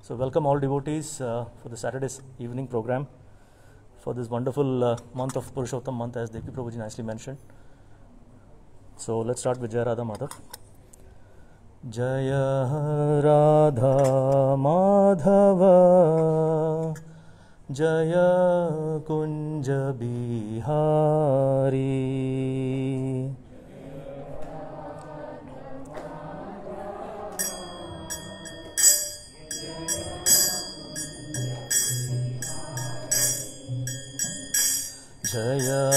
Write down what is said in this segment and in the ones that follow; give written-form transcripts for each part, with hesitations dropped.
So welcome all devotees for the Saturday's evening program for this wonderful month of Purushottam month, as Devki Prabhuji nicely mentioned. So let's start with Jaya Radha Madhav. Jaya Radha Madhava Jaya Kunja Bihari Jaya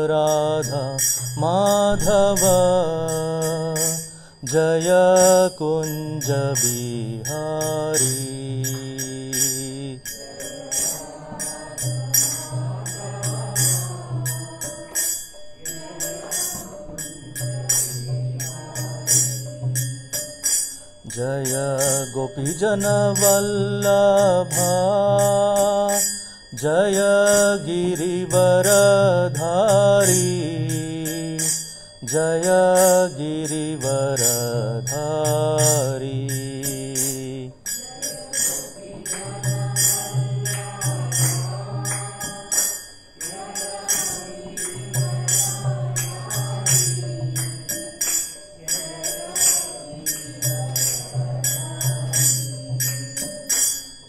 Radha Madhava Jaya Kunja Bihari Jaya Gopijana Vallabha Jaya Girivaradhari Jaya Girivaradhari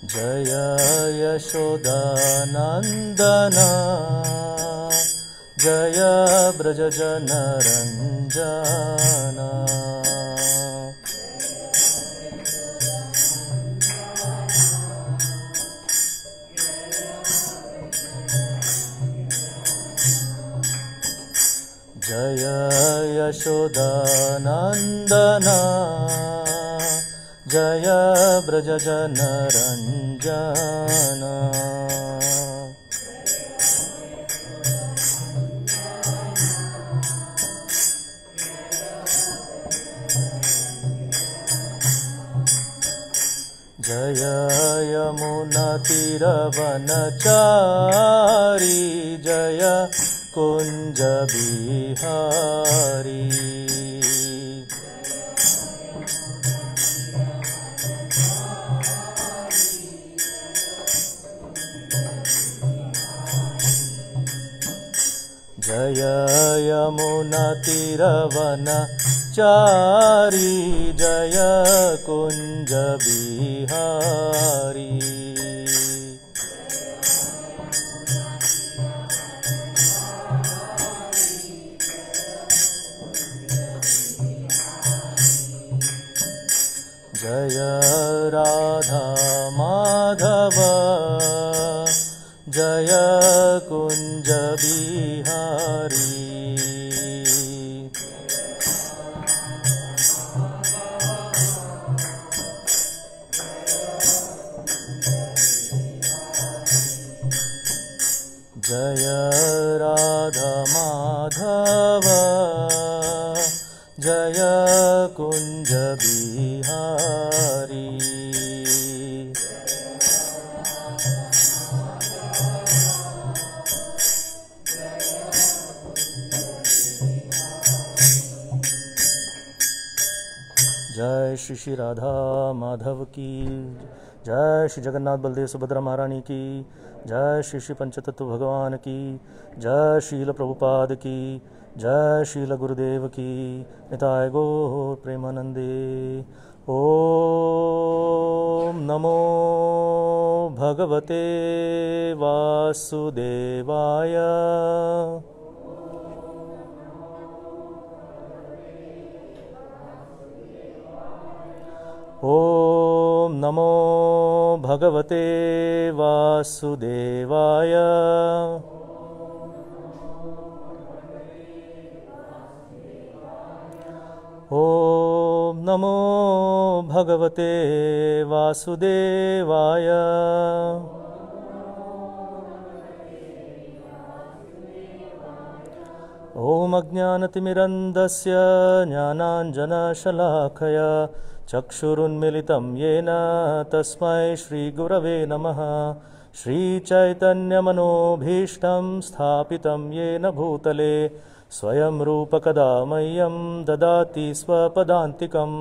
Jaya Yashodanandana Jaya Brajajana Ranjana Jaya Yashodanandana Jaya Brajajana Ranjana Jaya Yamuna Tiravanachari Jaya Kunja Bihari Jaya Yamuna Tiravanachari Jaya Kunja Bihari Jaya Radha Madhava Jaya Kunja Bihari Jaya Radha Madhava Jaya Kunja Bihari जय श्री श्री राधा माधव की जय, श्री जगन्नाथ बलदेव सुभद्रा महारानी की जय, श्री श्री पंचतत्व भगवान की जय, श्रील प्रभुपाद की जय, श्रील गुरुदेव की निताय गौर प्रेमानंदे। ओम नमो भगवते वासुदेवाय ओम नमो भगवते वासुदेवाय ओम नमो भगवते वासुदेवाय ओम अज्ञानतिमिरन्धस्य ज्ञानाञ्जनशलाखया चक्षुरुन्मिलितं येन तस्मै श्रीगुरवे नमः। श्रीचैतन्यमनोभीष्टं स्थापितं येन भूतले स्वयं रूपकदा मह्यं ददाति स्वपदान्तिकं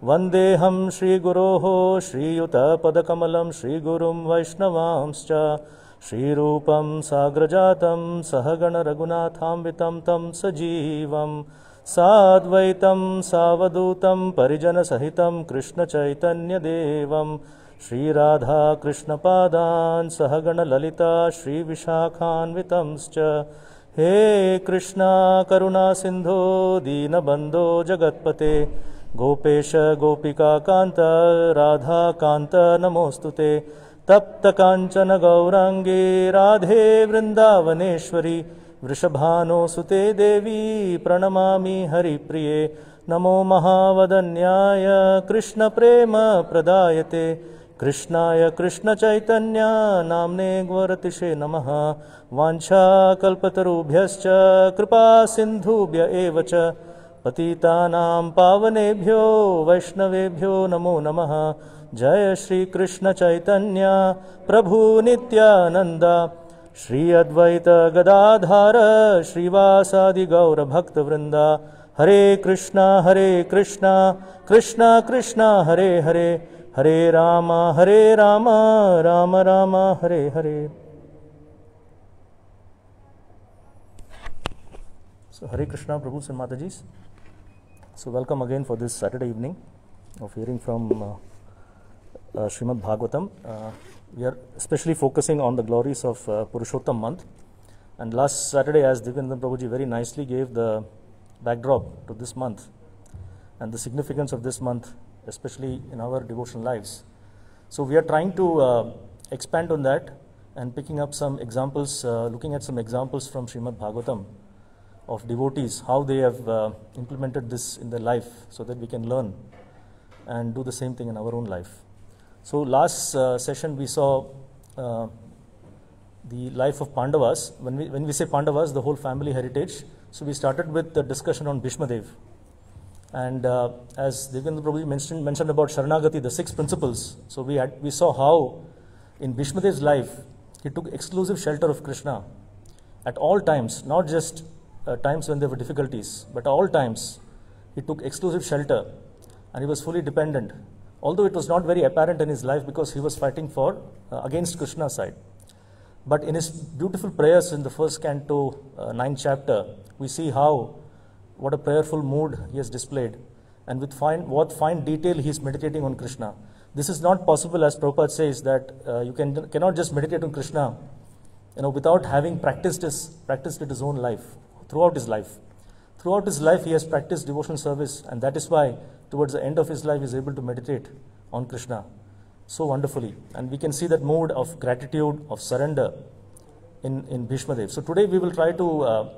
वन्देऽहं श्रीगुरोः श्रीयुतपदकमलं श्रीगुरुं वैष्णवांश्च श्रीरूपं साग्रजातं सहगणरघुनाथान्वितं तं सजीवं साद्वैतं सावधूतं परिजनसहितं कृष्णचैतन्यदेवं श्रीराधाकृष्णपादान् सहगणललिता श्रीविशाखान्वितंश्च हे कृष्णा करुणा सिन्धो दीनबन्धो जगत्पते गोपेश गोपिकान्त राधाकान्त नमोऽस्तुते तप्त काञ्चन गौराङ्गे राधे वृन्दावनेश्वरी वृषभानुसुते देवी प्रणमामि हरिप्रिये नमो महावदन्याय कृष्णप्रेम प्रदायते कृष्णाय कृष्णचैतन्य नाम्ने गौरतिषे नमः वाञ्छाकल्पतरुभ्यश्च कृपा सिन्धुभ्य एव च पतितानां पावनेभ्यो वैष्णवेभ्यो नमो नमः जय श्री कृष्ण चैतन्य प्रभु नित्यानंद श्री अद्वैत गदाधार श्रीवासादि गौर भक्त वृंदा हरे Krishna Krishna Krishna Hare Hare Hare Ram Ram Ram Hare Hare. So Hare Krishna Prabhus and Matajis. So welcome again for this Saturday evening of hearing from Srimad Bhagavatam. We are especially focusing on the glories of Purushottam month. And last Saturday, as Divyananda Prabhuji very nicely gave the backdrop to this month and the significance of this month, especially in our devotional lives. So we are trying to expand on that and picking up some examples, looking at some examples from Srimad Bhagavatam of devotees, how they have implemented this in their life so that we can learn and do the same thing in our own life. So last session we saw the life of Pandavas. When we say Pandavas, the whole family heritage. So we started with the discussion on Bhishma Dev. And as Divyananda Prabhuji mentioned about Sharanagati, the 6 principles. So we saw how in Bhishma Dev's life, he took exclusive shelter of Krishna at all times, not just times when there were difficulties, but all times he took exclusive shelter and he was fully dependent, although it was not very apparent in his life because he was fighting for against Krishna's side. But in his beautiful prayers in the first canto, 9th chapter, we see what a prayerful mood he has displayed and with what fine detail he is meditating on Krishna. This is not possible, as Prabhupada says, that you cannot just meditate on Krishna without having practiced it his own life. Throughout his life he has practiced devotional service, and that is why towards the end of his life he is able to meditate on Krishna so wonderfully. And we can see that mood of gratitude, of surrender in Bhishma Dev. So today we will try to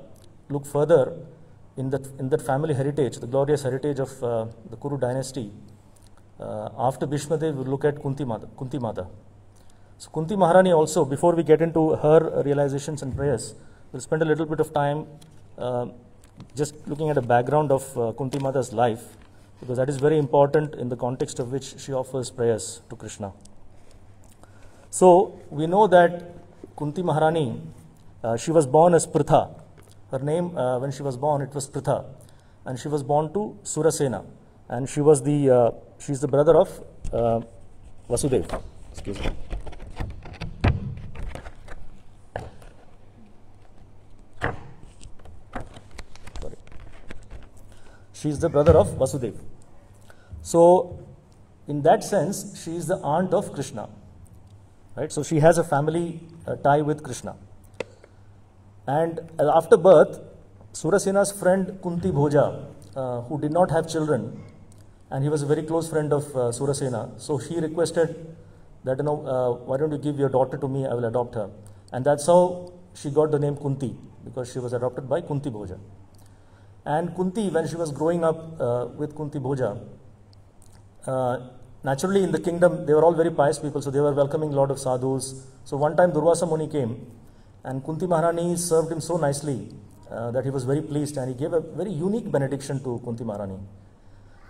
look further in that family heritage, the glorious heritage of the Kuru dynasty. After Bhishma Dev, we will look at Kunti Mata. So Kunti Maharani also, before we get into her realizations and prayers, we'll spend a little bit of time just looking at a background of Kunti Mata's life, because that is very important in the context of which she offers prayers to Krishna. So we know that Kunti Maharani, she was born as Pritha. Her name, when she was born, it was Pritha, and she was born to Surasena, and she's the brother of Vasudev. Excuse me. She is the brother of Vasudev. So, in that sense, she is the aunt of Krishna. Right? So, she has a family tie with Krishna. And after birth, Surasena's friend Kunti Bhoja, who did not have children, and he was a very close friend of Surasena, so she requested that, why don't you give your daughter to me, I will adopt her. And that's how she got the name Kunti, because she was adopted by Kunti Bhoja. And Kunti, when she was growing up with Kunti Bhoja, naturally in the kingdom, they were all very pious people, so they were welcoming a lot of sadhus. So one time Durvasa Muni came, and Kunti Maharani served him so nicely that he was very pleased, and he gave a very unique benediction to Kunti Maharani.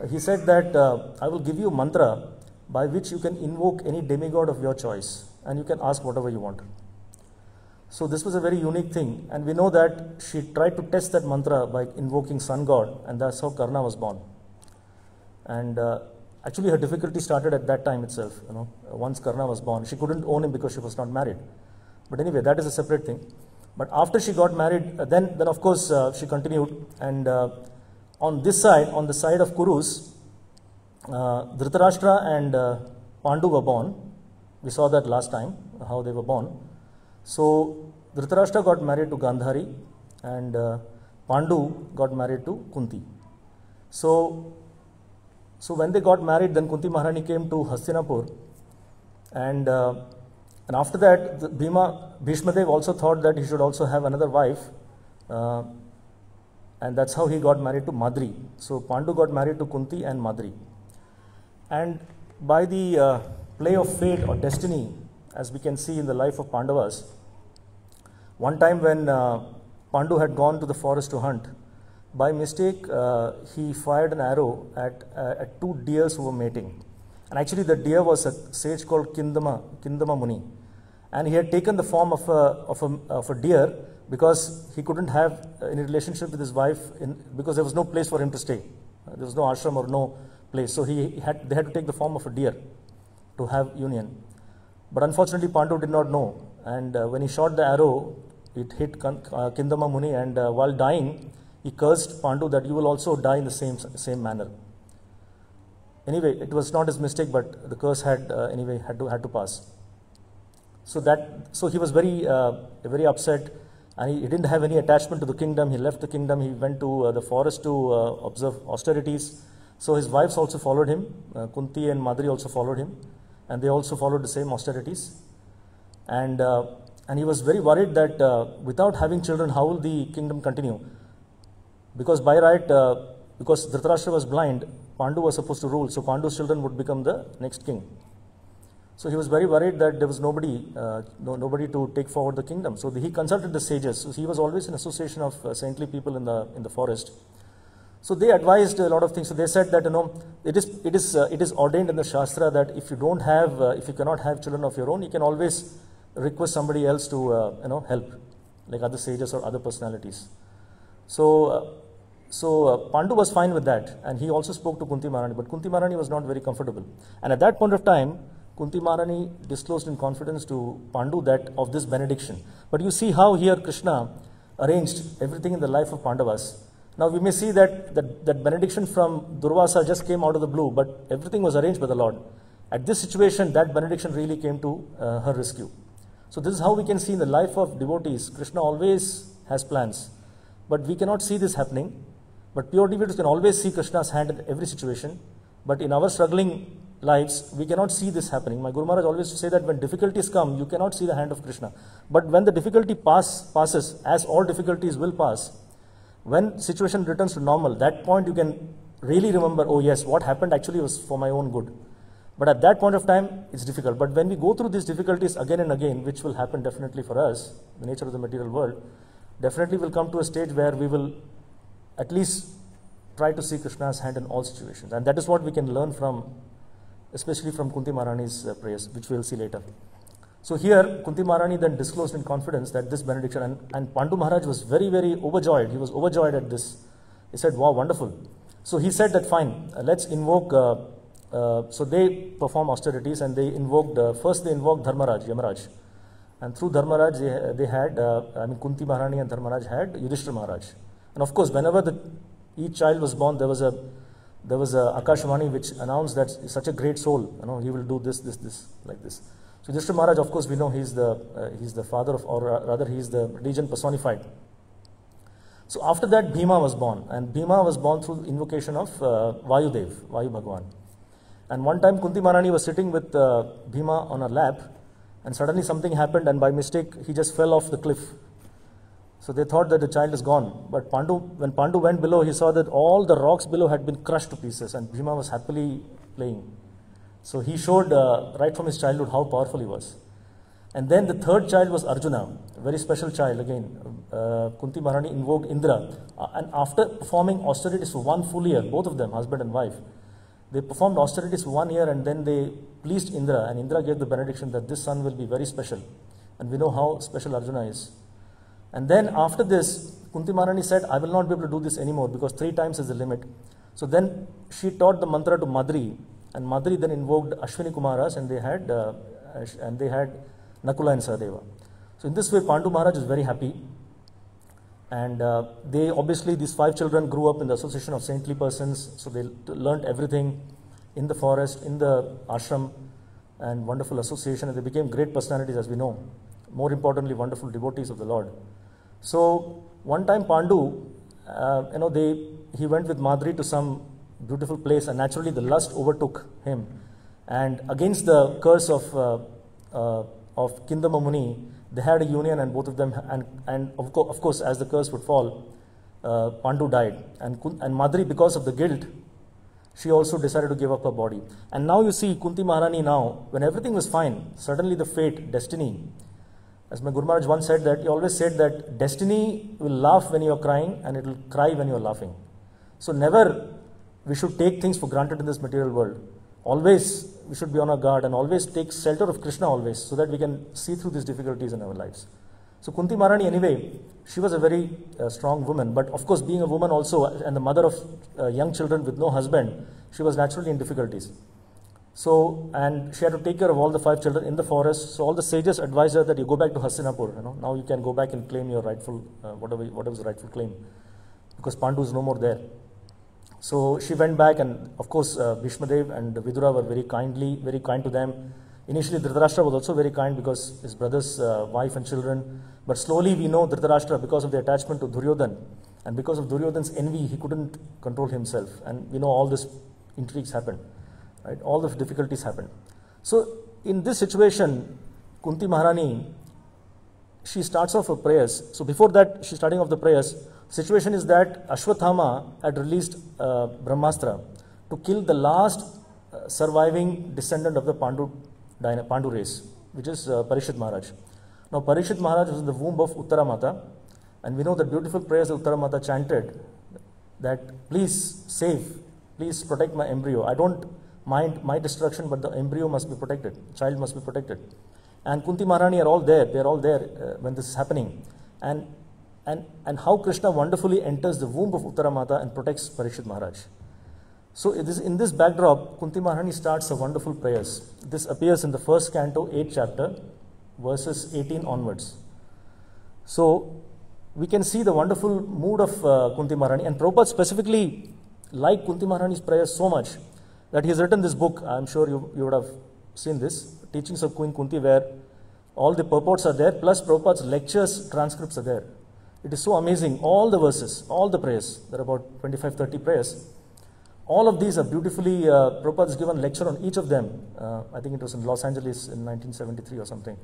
He said that, I will give you a mantra by which you can invoke any demigod of your choice, and you can ask whatever you want. So this was a very unique thing, and we know that she tried to test that mantra by invoking sun god, and that's how Karna was born. And actually her difficulty started at that time itself. Once Karna was born, she couldn't own him because she was not married. But anyway, that is a separate thing. But after she got married, then of course she continued. And on this side, on the side of Kurus, Dhritarashtra and Pandu were born. We saw that last time, how they were born. So Dhritarashtra got married to Gandhari, and Pandu got married to Kunti. So when they got married, then Kunti Maharani came to Hastinapur, and after that, Bhishma Dev also thought that he should also have another wife, and that's how he got married to Madri. So Pandu got married to Kunti and Madri. And by the play of fate or destiny, as we can see in the life of Pandavas, one time when Pandu had gone to the forest to hunt, by mistake he fired an arrow at two deers who were mating. And actually the deer was a sage called Kindama Muni. And he had taken the form of a deer because he couldn't have any relationship with his wife because there was no place for him to stay. There was no ashram or no place. So they had to take the form of a deer to have union. But unfortunately Pandu did not know. And when he shot the arrow, it hit Kindama Muni, and while dying, he cursed Pandu that you will also die in the same manner. Anyway, it was not his mistake, but the curse had to pass. So he was very upset, and he didn't have any attachment to the kingdom. He left the kingdom. He went to the forest to observe austerities. So his wives also followed him. Kunti and Madri also followed him, and they also followed the same austerities. And he was very worried that without having children, how will the kingdom continue? Because by right, because Dhritarashtra was blind, Pandu was supposed to rule, so Pandu's children would become the next king. So he was very worried that there was nobody to take forward the kingdom. So he consulted the sages. So he was always in association of saintly people in the forest. So they advised a lot of things. So they said that it is ordained in the Shastra that if you cannot have children of your own, you can always request somebody else to help, like other sages or other personalities. So Pandu was fine with that, and he also spoke to Kunti Maharani, but Kunti Maharani was not very comfortable. And at that point of time, Kunti Maharani disclosed in confidence to Pandu that of this benediction. But you see how here Krishna arranged everything in the life of Pandavas. Now we may see that benediction from Durvasa just came out of the blue, but everything was arranged by the Lord. At this situation, that benediction really came to her rescue. So this is how we can see in the life of devotees, Krishna always has plans. But we cannot see this happening. But pure devotees can always see Krishna's hand in every situation. But in our struggling lives, we cannot see this happening. My Guru Maharaj always used to say that when difficulties come, you cannot see the hand of Krishna. But when the difficulty passes, as all difficulties will pass, when situation returns to normal, that point you can really remember, oh yes, what happened actually was for my own good. But at that point of time, it's difficult. But when we go through these difficulties again and again, which will happen definitely for us, the nature of the material world, definitely will come to a stage where we will at least try to see Krishna's hand in all situations. And that is what we can learn from, especially from Kunti Maharani's prayers, which we will see later. So here, Kunti Maharani then disclosed in confidence that this benediction, and Pandu Maharaj was very, very overjoyed. He was overjoyed at this. He said, wow, wonderful. So he said that fine, let's invoke, so they perform austerities, and they invoked, first they invoked Dharmaraj, Yamaraj. And through Dharmaraj, they had, Kunti Maharani and Dharmaraj had Yudhishthira Maharaj. And of course, whenever each child was born, there was a Akashvani which announced that such a great soul, he will do this, like this. So Yudhishthira Maharaj, of course, we know he's the father of, or rather he is the region personified. So after that, Bhima was born, and Bhima was born through invocation of Vayudev, Vayu Bhagwan. And one time Kunti Maharani was sitting with Bhima on her lap, and suddenly something happened, and by mistake he just fell off the cliff. So they thought that the child is gone. But when Pandu went below, he saw that all the rocks below had been crushed to pieces, and Bhima was happily playing. So he showed right from his childhood how powerful he was. And then the third child was Arjuna, a very special child again. Kunti Maharani invoked Indra. And after performing austerities for 1 full year, both of them, husband and wife, they performed austerities for 1 year, and then they pleased Indra. And Indra gave the benediction that this son will be very special. And we know how special Arjuna is. And then after this, Kunti Maharani said, I will not be able to do this anymore because 3 times is the limit. So then she taught the mantra to Madri, And Madri then invoked Ashwini Kumaras, and they had Nakula and Sahadeva. So in this way, Pandu Maharaj is very happy. And they obviously, these 5 children grew up in the association of saintly persons, so they learnt everything in the forest, in the ashram, and wonderful association, and they became great personalities, as we know. More importantly, wonderful devotees of the Lord. So one time Pandu, he went with Madri to some beautiful place, and naturally the lust overtook him. And against the curse of Kindama Muni, they had a union, and both of them, and of course, as the curse would fall, Pandu died. And Madri, because of the guilt, she also decided to give up her body. And now you see Kunti Maharani now, when everything was fine, suddenly the fate, destiny, as my Guru Maharaj once said that, he always said that destiny will laugh when you are crying and it will cry when you are laughing. So never we should take things for granted in this material world. Always we should be on our guard and always take shelter of Krishna always, so that we can see through these difficulties in our lives. So Kunti Maharani, anyway, she was a very strong woman, but of course, being a woman also and the mother of young children with no husband, she was naturally in difficulties. So, and she had to take care of all the 5 children in the forest. So all the sages advised her that you go back to Hastinapur. Now you can go back and claim your rightful, whatever was the rightful claim, because Pandu is no more there. So she went back, and of course, Bhishmadev and Vidura were very kind to them. Initially, Dhritarashtra was also very kind because his brother's wife and children. But slowly we know Dhritarashtra, because of the attachment to Duryodhan, and because of Duryodhan's envy, he couldn't control himself. And we know all these intrigues happened. Right? All the difficulties happened. So in this situation, Kunti Maharani, she starts off her prayers. So before that, she's starting off the prayers. Situation is that Ashwathama had released Brahmastra to kill the last surviving descendant of the Pandu race, which is Parishit Maharaj. Now Parishit Maharaj was in the womb of Uttara Mata, and we know the beautiful prayers that Uttara Mata chanted, that please save, please protect my embryo. I don't mind my destruction, but the embryo must be protected, child must be protected. And Kunti Maharani are all there, they are all there when this is happening. And how Krishna wonderfully enters the womb of Uttara Mata and protects Parishit Maharaj. So in this backdrop, Kunti Maharani starts her wonderful prayers. This appears in the first canto, 8th chapter, verses 18 onwards. So we can see the wonderful mood of Kunti Maharani, and Prabhupada specifically liked Kunti Maharani's prayers so much that he has written this book. I'm sure you would have seen this, Teachings of Queen Kunti, where all the purports are there, plus Prabhupada's lectures, transcripts are there. It is so amazing, all the verses, all the prayers, there are about 25-30 prayers. All of these are beautifully, Prabhupada has given a lecture on each of them. I think it was in Los Angeles in 1973 or something,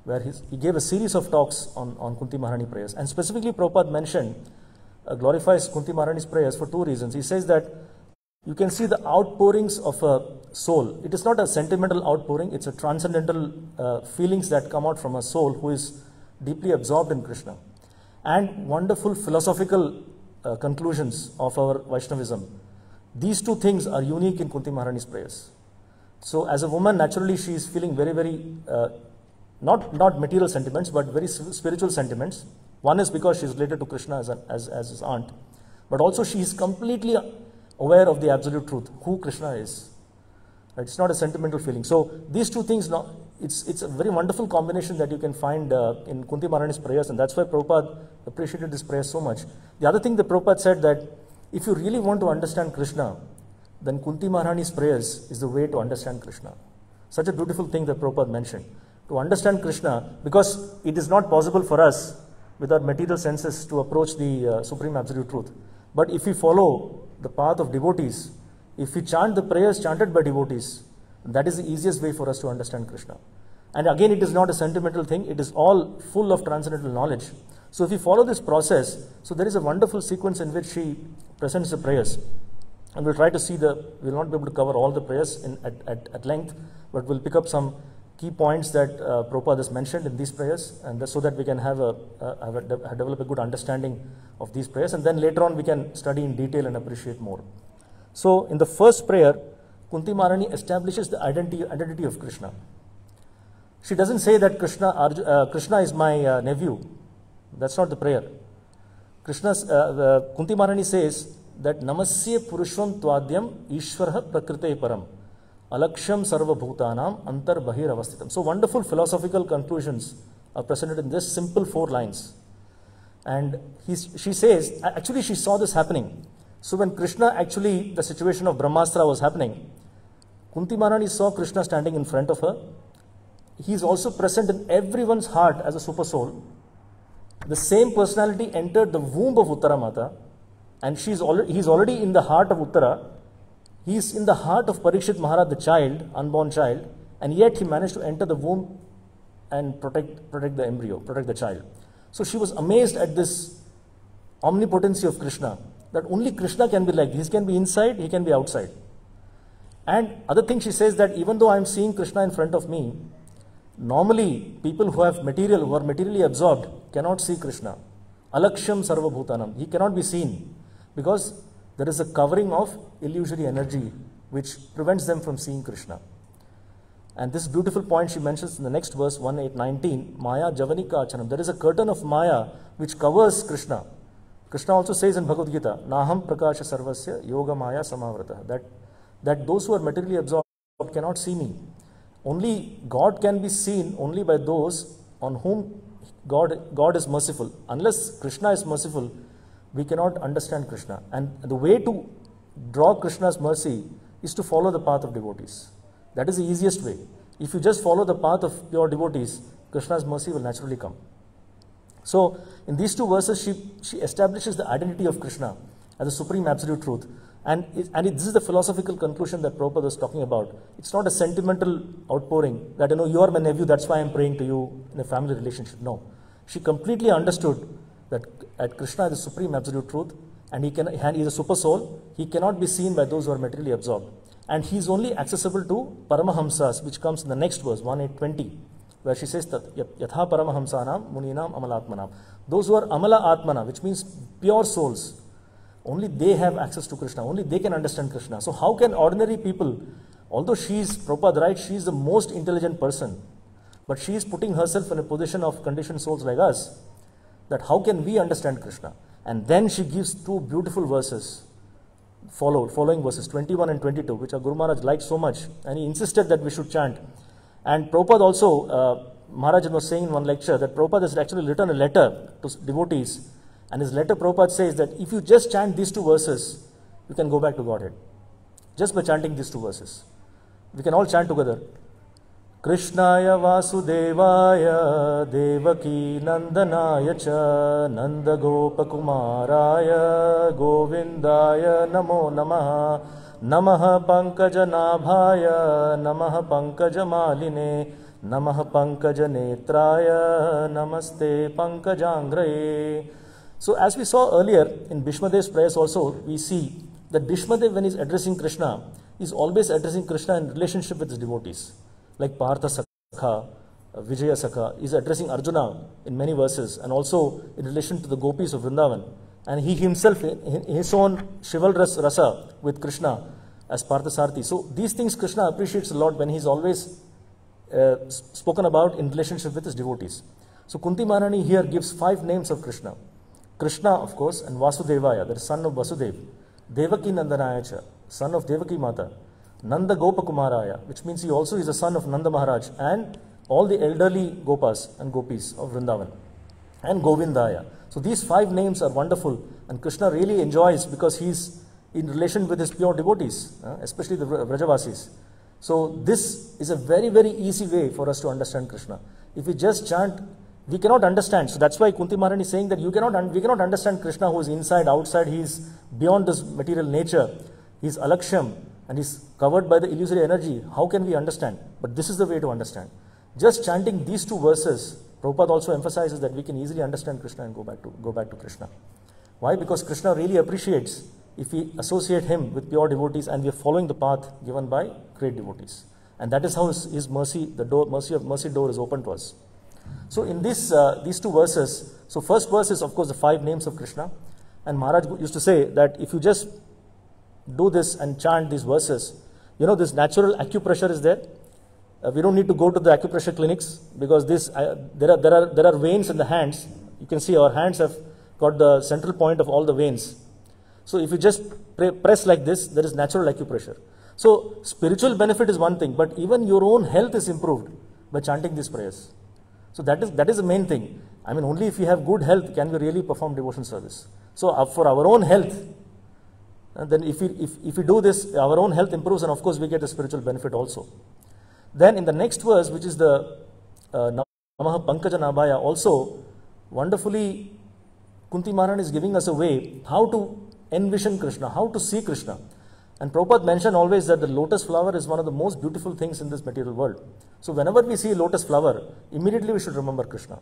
where he gave a series of talks on Kunti Maharani prayers. And specifically Prabhupada mentioned, glorifies Kunti Maharani's prayers for 2 reasons. He says that you can see the outpourings of a soul. It is not a sentimental outpouring, it's a transcendental feelings that come out from a soul who is deeply absorbed in Krishna. And wonderful philosophical conclusions of our Vaishnavism. These 2 things are unique in Kunti Maharani's prayers. So as a woman, naturally she is feeling very, very, not material sentiments, but very spiritual sentiments. One is because she is related to Krishna as his aunt, but also she is completely aware of the absolute truth, who Krishna is. Right? It's not a sentimental feeling. So these 2 things, it's a very wonderful combination that you can find in Kunti Maharani's prayers, and that's why Prabhupada appreciated this prayer so much. The other thing that Prabhupada said, that if you really want to understand Krishna, then Kunti Maharani's prayers is the way to understand Krishna. Such a beautiful thing that Prabhupada mentioned. To understand Krishna, because it is not possible for us with our material senses to approach the Supreme Absolute Truth. But if we follow the path of devotees, if we chant the prayers chanted by devotees, that is the easiest way for us to understand Krishna. And again, it is not a sentimental thing, it is all full of transcendental knowledge. So if we follow this process, so there is a wonderful sequence in which she presents the prayers. And we'll try to see we'll not be able to cover all the prayers at length, but we'll pick up some key points that Prabhupada has mentioned in these prayers, and so that we can develop a good understanding of these prayers, and then later on we can study in detail and appreciate more. So in the first prayer, Kunti Maharani establishes the identity of Krishna. She doesn't say that Krishna is my nephew. That's not the prayer. Kunti Maharani says that Namasya Purushvam Tvadyam Ishwarha Prakrite Param. Alaksham sarva bhutanam antar bahir avasthitam. So wonderful philosophical conclusions are presented in this simple 4 lines. And she says, actually she saw this happening. So when Krishna, actually the situation of Brahmastra was happening, Kunti Maharani saw Krishna standing in front of her. He is also present in everyone's heart as a super soul. The same personality entered the womb of Uttara Mata, and he is already in the heart of Uttara. He is in the heart of Parikshit Maharaj, the child, unborn child, and yet he managed to enter the womb and protect the embryo, protect the child. So she was amazed at this omnipotency of Krishna, that only Krishna can be like this. He can be inside, he can be outside. And other thing she says, that even though I am seeing Krishna in front of me, normally people who are materially absorbed cannot see Krishna. Alaksham sarva bhutanam. He cannot be seen because there is a covering of illusory energy which prevents them from seeing Krishna. And this beautiful point she mentions in the next verse, 1:8-19, Maya Javanika Achanam. There is a curtain of Maya which covers Krishna. Krishna also says in Bhagavad Gita, Naham Prakasha Sarvasya Yoga Maya Samavrata, that those who are materially absorbed cannot see me. Only God can be seen only by those on whom God is merciful. Unless Krishna is merciful, we cannot understand Krishna. And the way to draw Krishna's mercy is to follow the path of devotees. That is the easiest way. If you just follow the path of pure devotees, Krishna's mercy will naturally come. So, in these 2 verses, she establishes the identity of Krishna as the supreme absolute truth. And this is the philosophical conclusion that Prabhupada was talking about. It's not a sentimental outpouring that, you are my nephew, that's why I'm praying to you in a family relationship. No. She completely understood that Krishna is the supreme absolute truth, and he is a super soul. He cannot be seen by those who are materially absorbed. And he is only accessible to Paramahamsas, which comes in the next verse, 1:8-20, where she says that Yatha Paramahamsanam Muninam Amalatmanam. Those who are Amala Atmana, which means pure souls, only they have access to Krishna, only they can understand Krishna. So how can ordinary people, although Prabhupada writes, she is the most intelligent person, but she is putting herself in a position of conditioned souls like us, that how can we understand Krishna? And then she gives 2 beautiful verses, following verses 21 and 22, which Guru Maharaj liked so much, and he insisted that we should chant. And Prabhupada also, Maharaj was saying in one lecture that Prabhupada has actually written a letter to devotees. And his letter, Prabhupada says that if you just chant these 2 verses, you can go back to Godhead. Just by chanting these 2 verses. We can all chant together. Krishnaya Vasudevaya Devaki Nandanaya Cha Nanda Gopakumaraya Govindaya Namo Namaha Namaha Pankaja Nabhaya Namaha Pankaja Maline Namaha Pankaja Netraya Namaste Pankajangraye. So as we saw earlier in Bhishmadev's prayers also, we see that Bhishmadev, when he is addressing Krishna, is always addressing Krishna in relationship with his devotees. Like Partha Sakha, Vijaya Sakha is addressing Arjuna in many verses, and also in relation to the gopis of Vrindavan. And he himself, in his own chivalrous rasa with Krishna as Parthasarthi. So these things Krishna appreciates a lot when he is always spoken about in relationship with his devotees. So Kunti Maharani here gives 5 names of Krishna. Krishna, of course, and Vasudevaya, that is son of Vasudev. Devaki Nandanaya, son of Devaki Mata. Nanda Gopakumaraya, which means he also is a son of Nanda Maharaj, and all the elderly Gopas and Gopis of Vrindavan. And Govindaya. So these 5 names are wonderful, and Krishna really enjoys because he is in relation with his pure devotees, especially the Vrajavasis. So this is a very, very easy way for us to understand Krishna. If we just chant, we cannot understand. So that's why Kunti Maharani is saying that we cannot understand Krishna who is inside, outside. He is beyond this material nature. He is alaksham and he is covered by the illusory energy. How can we understand? But this is the way to understand. Just chanting these 2 verses, Prabhupada also emphasizes that we can easily understand Krishna and go back to Krishna. Why? Because Krishna really appreciates if we associate him with pure devotees and we are following the path given by great devotees. And that is how his mercy, mercy door is open to us. So in these 2 verses, so first verse is of course the 5 names of Krishna, and Maharaj used to say that if you just do this and chant these verses, this natural acupressure is there. We don't need to go to the acupressure clinics because there are veins in the hands. You can see our hands have got the central point of all the veins. So if you just press like this, there is natural acupressure. So spiritual benefit is one thing, but even your own health is improved by chanting these prayers. So that is the main thing. I mean, only if we have good health can we really perform devotion service. So for our own health, and then if we do this, our own health improves, and of course we get a spiritual benefit also. Then in the next verse, which is the Namaha Pankaja Nabhaya, also wonderfully Kunti Maharani is giving us a way how to envision Krishna, how to see Krishna. And Prabhupada mentioned always that the lotus flower is one of the most beautiful things in this material world. So whenever we see a lotus flower, immediately we should remember Krishna.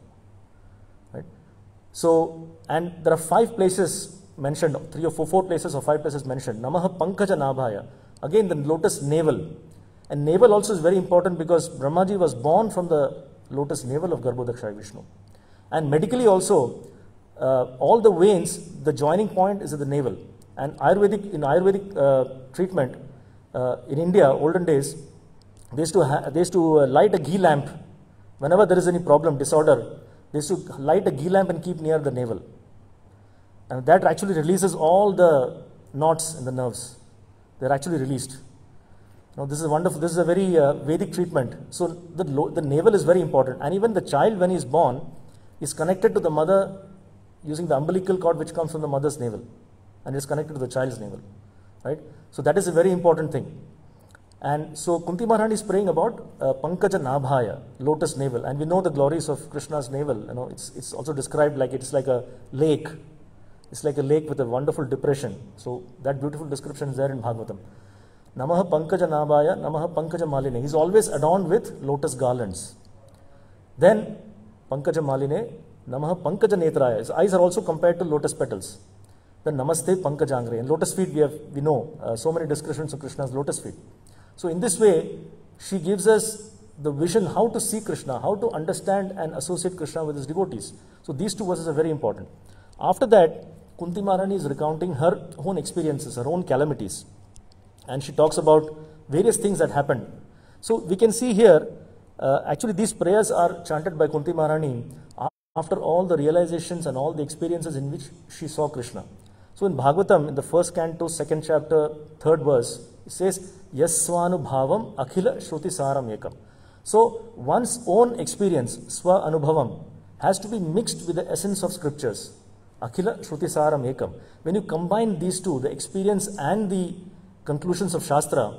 Right? So, and there are 5 places mentioned, 3 or 4 places or 5 places mentioned. Namaha Pankaja Nabhaya. Again, the lotus navel. And navel also is very important because Brahmaji was born from the lotus navel of Garbhodakshaya Vishnu. And medically also, all the veins, the joining point is at the navel. And in Ayurvedic treatment, in India, olden days, they used to light a ghee lamp. Whenever there is any problem, disorder, they used to light a ghee lamp and keep near the navel. And that actually releases all the knots in the nerves. They are actually released. Now, this is wonderful. This is a very Vedic treatment. So the navel is very important. And even the child, when he is born, is connected to the mother using the umbilical cord which comes from the mother's navel. And is connected to the child's navel. Right? So that is a very important thing. And so Kunti Maharani is praying about Pankaja Nabhaya, lotus navel. And we know the glories of Krishna's navel. You know, it's also described like it's like a lake. It's like a lake with a wonderful depression. So that beautiful description is there in Bhagavatam. Namaha Pankaja Nabhaya, Namaha Pankaja Maline. He's always adorned with lotus garlands. Then Pankaja Maline, Namaha Pankaja Netraya. His eyes are also compared to lotus petals. Then Namaste Pankajangre. In lotus feet we know so many descriptions of Krishna's lotus feet. So in this way, she gives us the vision how to see Krishna, how to understand and associate Krishna with his devotees. So these 2 verses are very important. After that, Kunti Maharani is recounting her own experiences, her own calamities. And she talks about various things that happened. So we can see here, actually these prayers are chanted by Kunti Maharani after all the realizations and all the experiences in which she saw Krishna. So in Bhagavatam, in the 1st canto, 2nd chapter, 3rd verse, it says, Yasvanu Bhavam Akhila Shruti Saram Ekam. So one's own experience, Swa Anubhavam, has to be mixed with the essence of scriptures. Akhila Shruti Saram Ekam. When you combine these 2, the experience and the conclusions of Shastra,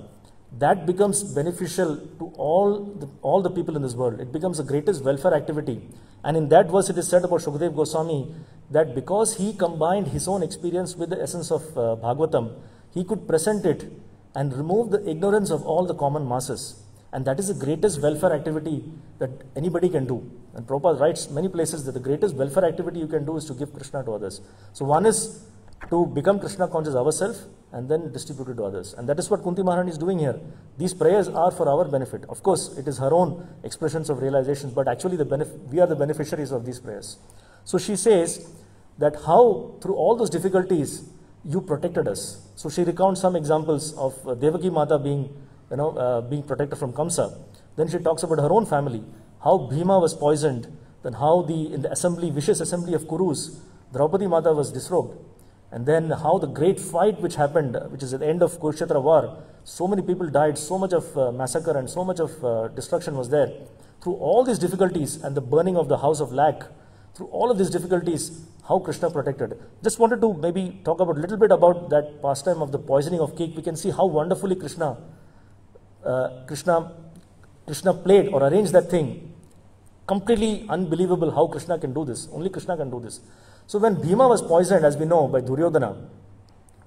that becomes beneficial to all the people in this world. It becomes the greatest welfare activity. And in that verse it is said about Shukdev Goswami that because he combined his own experience with the essence of Bhagavatam, he could present it and remove the ignorance of all the common masses. And that is the greatest welfare activity that anybody can do. And Prabhupada writes many places that the greatest welfare activity you can do is to give Krishna to others. So one is to become Krishna conscious ourselves and then distribute it to others. And that is what Kunti Maharani is doing here. These prayers are for our benefit. Of course, it is her own expressions of realizations, but actually we are the beneficiaries of these prayers. So she says that how through all those difficulties you protected us. So she recounts some examples of Devaki Mata being protected from Kamsa. Then she talks about her own family, how Bhima was poisoned, then how in the assembly, vicious assembly of Kurus, Draupadi Mata was disrobed. And then how the great fight which happened, which is at the end of Kurukshetra war, so many people died, so much of massacre and so much of destruction was there. Through all these difficulties and the burning of the house of Lak, through all of these difficulties, how Krishna protected. Just wanted to maybe talk about a little bit about that pastime of the poisoning of cake. We can see how wonderfully Krishna played or arranged that thing. Completely unbelievable how Krishna can do this. Only Krishna can do this. So when Bhima was poisoned, as we know, by Duryodhana,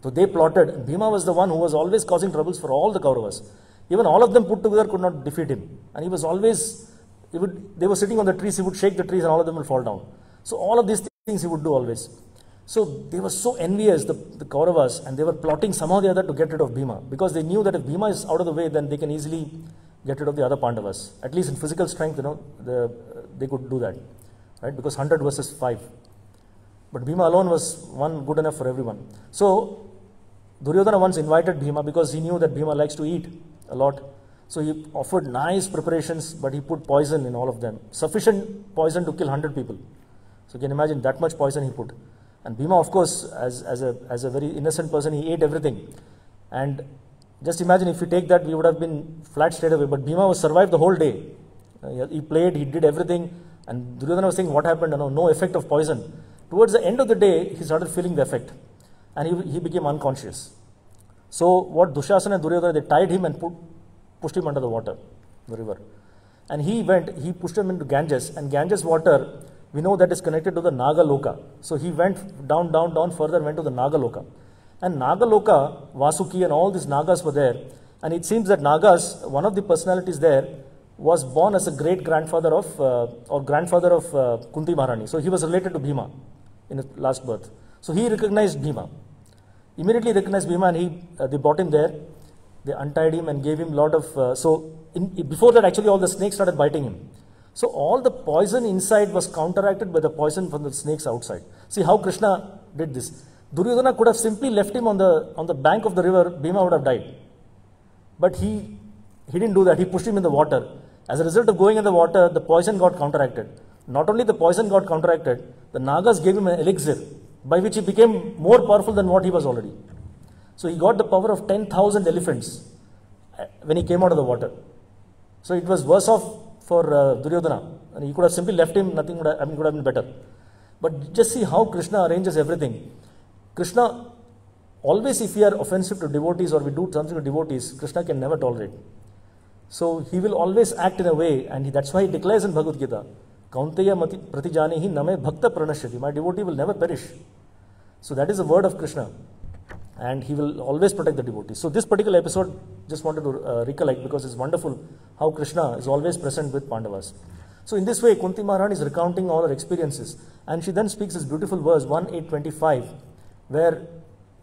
so they plotted. Bhima was the one who was always causing troubles for all the Kauravas. Even all of them put together could not defeat him. And he was always, they were sitting on the trees, he would shake the trees and all of them would fall down. So all of these things he would do always. So they were so envious, the Kauravas, and they were plotting somehow or the other to get rid of Bhima. Because they knew that if Bhima is out of the way, then they can easily get rid of the other Pandavas. At least in physical strength, they could do that. Right? Because 100 versus 5. But Bhima alone was one good enough for everyone. So Duryodhana once invited Bhima because he knew that Bhima likes to eat a lot. So he offered nice preparations, but he put poison in all of them. Sufficient poison to kill 100 people. So you can imagine that much poison he put. And Bhima, of course, as a very innocent person, he ate everything. And Just imagine if we take that, we would have been flat straight away. But Bhima was survived the whole day. He played, he did everything, and Duryodhana was saying, what happened? No effect of poison. Towards the end of the day, he started feeling the effect, and he became unconscious. So what Dushasana and Duryodhana, they tied him and pushed him under the water, the river. And he pushed him into Ganges, and Ganges water, we know that is connected to the Naga Loka. So he went down further, went to the Naga Loka. And Naga Loka, Vasuki and all these Nagas were there. And it seems that Nagas, one of the personalities there, was born as a great-grandfather of, grandfather of Kunti Maharani. So he was related to Bhima in his last birth. So he recognized Bhima. Immediately recognized Bhima, and they brought him there. They untied him and gave him a lot of, before that actually all the snakes started biting him. So all the poison inside was counteracted by the poison from the snakes outside. See how Krishna did this. Duryodhana could have simply left him on the bank of the river, Bhima would have died. But he didn't do that, he pushed him in the water. As a result of going in the water, the poison got counteracted. Not only the poison got counteracted, the Nagas gave him an elixir, by which he became more powerful than what he was already. So he got the power of 10,000 elephants when he came out of the water. So it was worse off for Duryodhana, and he could have simply left him, nothing would have been better. But just see how Krishna arranges everything. Krishna, always if we are offensive to devotees or we do something to devotees, Krishna can never tolerate. So he will always act in a way, and that's why he declares in Bhagavad Gita, Kaunteya Pratijanehi Name Bhakta Pranashyati, my devotee will never perish. So that is the word of Krishna, and he will always protect the devotees. So this particular episode, just wanted to recollect, because it's wonderful how Krishna is always present with Pandavas. So in this way, Kunti Maharani is recounting all her experiences, and she then speaks this beautiful verse, 1:825, where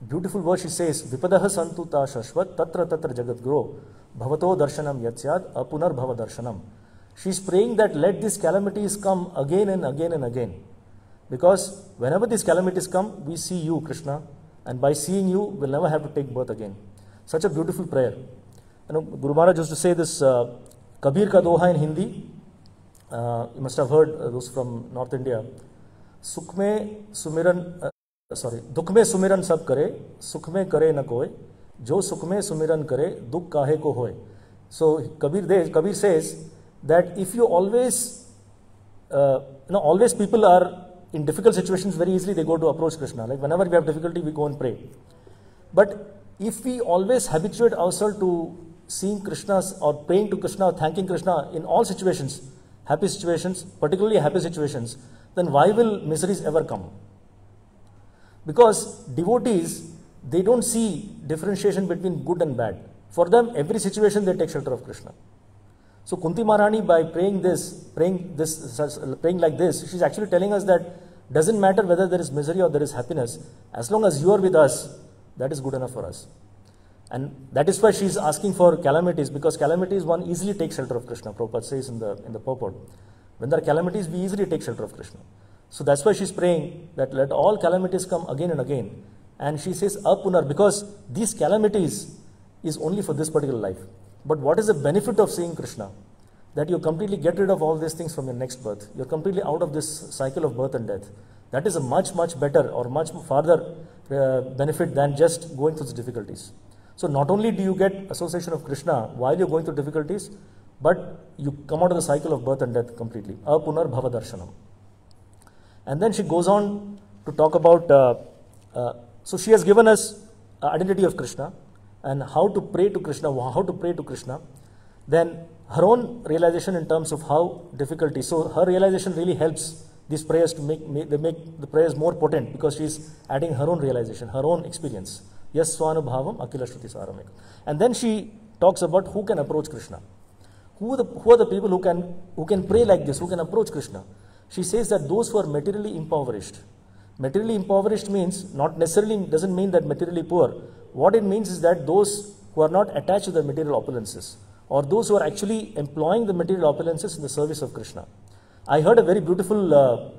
beautiful verse she says, Vipadaha santuta shashvat tatra tatra jagat gro bhavato darshanam yatsyad apunar bhava darshanam. She is praying that let these calamities come again and again and again. Because whenever these calamities come, we see you, Krishna, and by seeing you, we'll never have to take birth again. Such a beautiful prayer. Guru Maharaj used to say this Kabir ka doha in Hindi. You must have heard those from North India. Dukh mein sumiran sab kare, sukh mein kare na koy, jo sukh mein sumiran kare, dukh kahe ko hoy. So Kabir says that if you always, always people are in difficult situations, very easily they go to approach Krishna. Like whenever we have difficulty, we go and pray. But if we always habituate ourselves to seeing Krishna or praying to Krishna or thanking Krishna in all situations, happy situations, particularly happy situations, then why will miseries ever come? Because devotees, they don't see differentiation between good and bad. For them, every situation they take shelter of Krishna. So Kunti Maharani, by praying like this, she's actually telling us that doesn't matter whether there is misery or there is happiness, as long as you are with us, that is good enough for us. And that is why she's asking for calamities, because calamities one easily takes shelter of Krishna. Prabhupada says in the purport, when there are calamities, we easily take shelter of Krishna. So that's why she's praying that let all calamities come again and again. And she says apunar, because these calamities is only for this particular life. But what is the benefit of seeing Krishna? That you completely get rid of all these things from your next birth. You're completely out of this cycle of birth and death. That is a much, much better or much farther benefit than just going through the difficulties. So not only do you get association of Krishna while you're going through difficulties, but you come out of the cycle of birth and death completely. Apunar bhava darshanam. And then she goes on to talk about, so she has given us identity of Krishna and how to pray to Krishna, Then her own realization in terms of how difficulty. So her realization really helps these prayers to make the prayers more potent, because she is adding her own realization, her own experience. Yes, Swanubhavam Akila Shruti Saramik. And then she talks about who can approach Krishna. Who are the people who can pray like this, who can approach Krishna? She says that those who are materially impoverished. Materially impoverished means doesn't mean that materially poor. What it means is that those who are not attached to the material opulences, or those who are actually employing the material opulences in the service of Krishna. I heard a very beautiful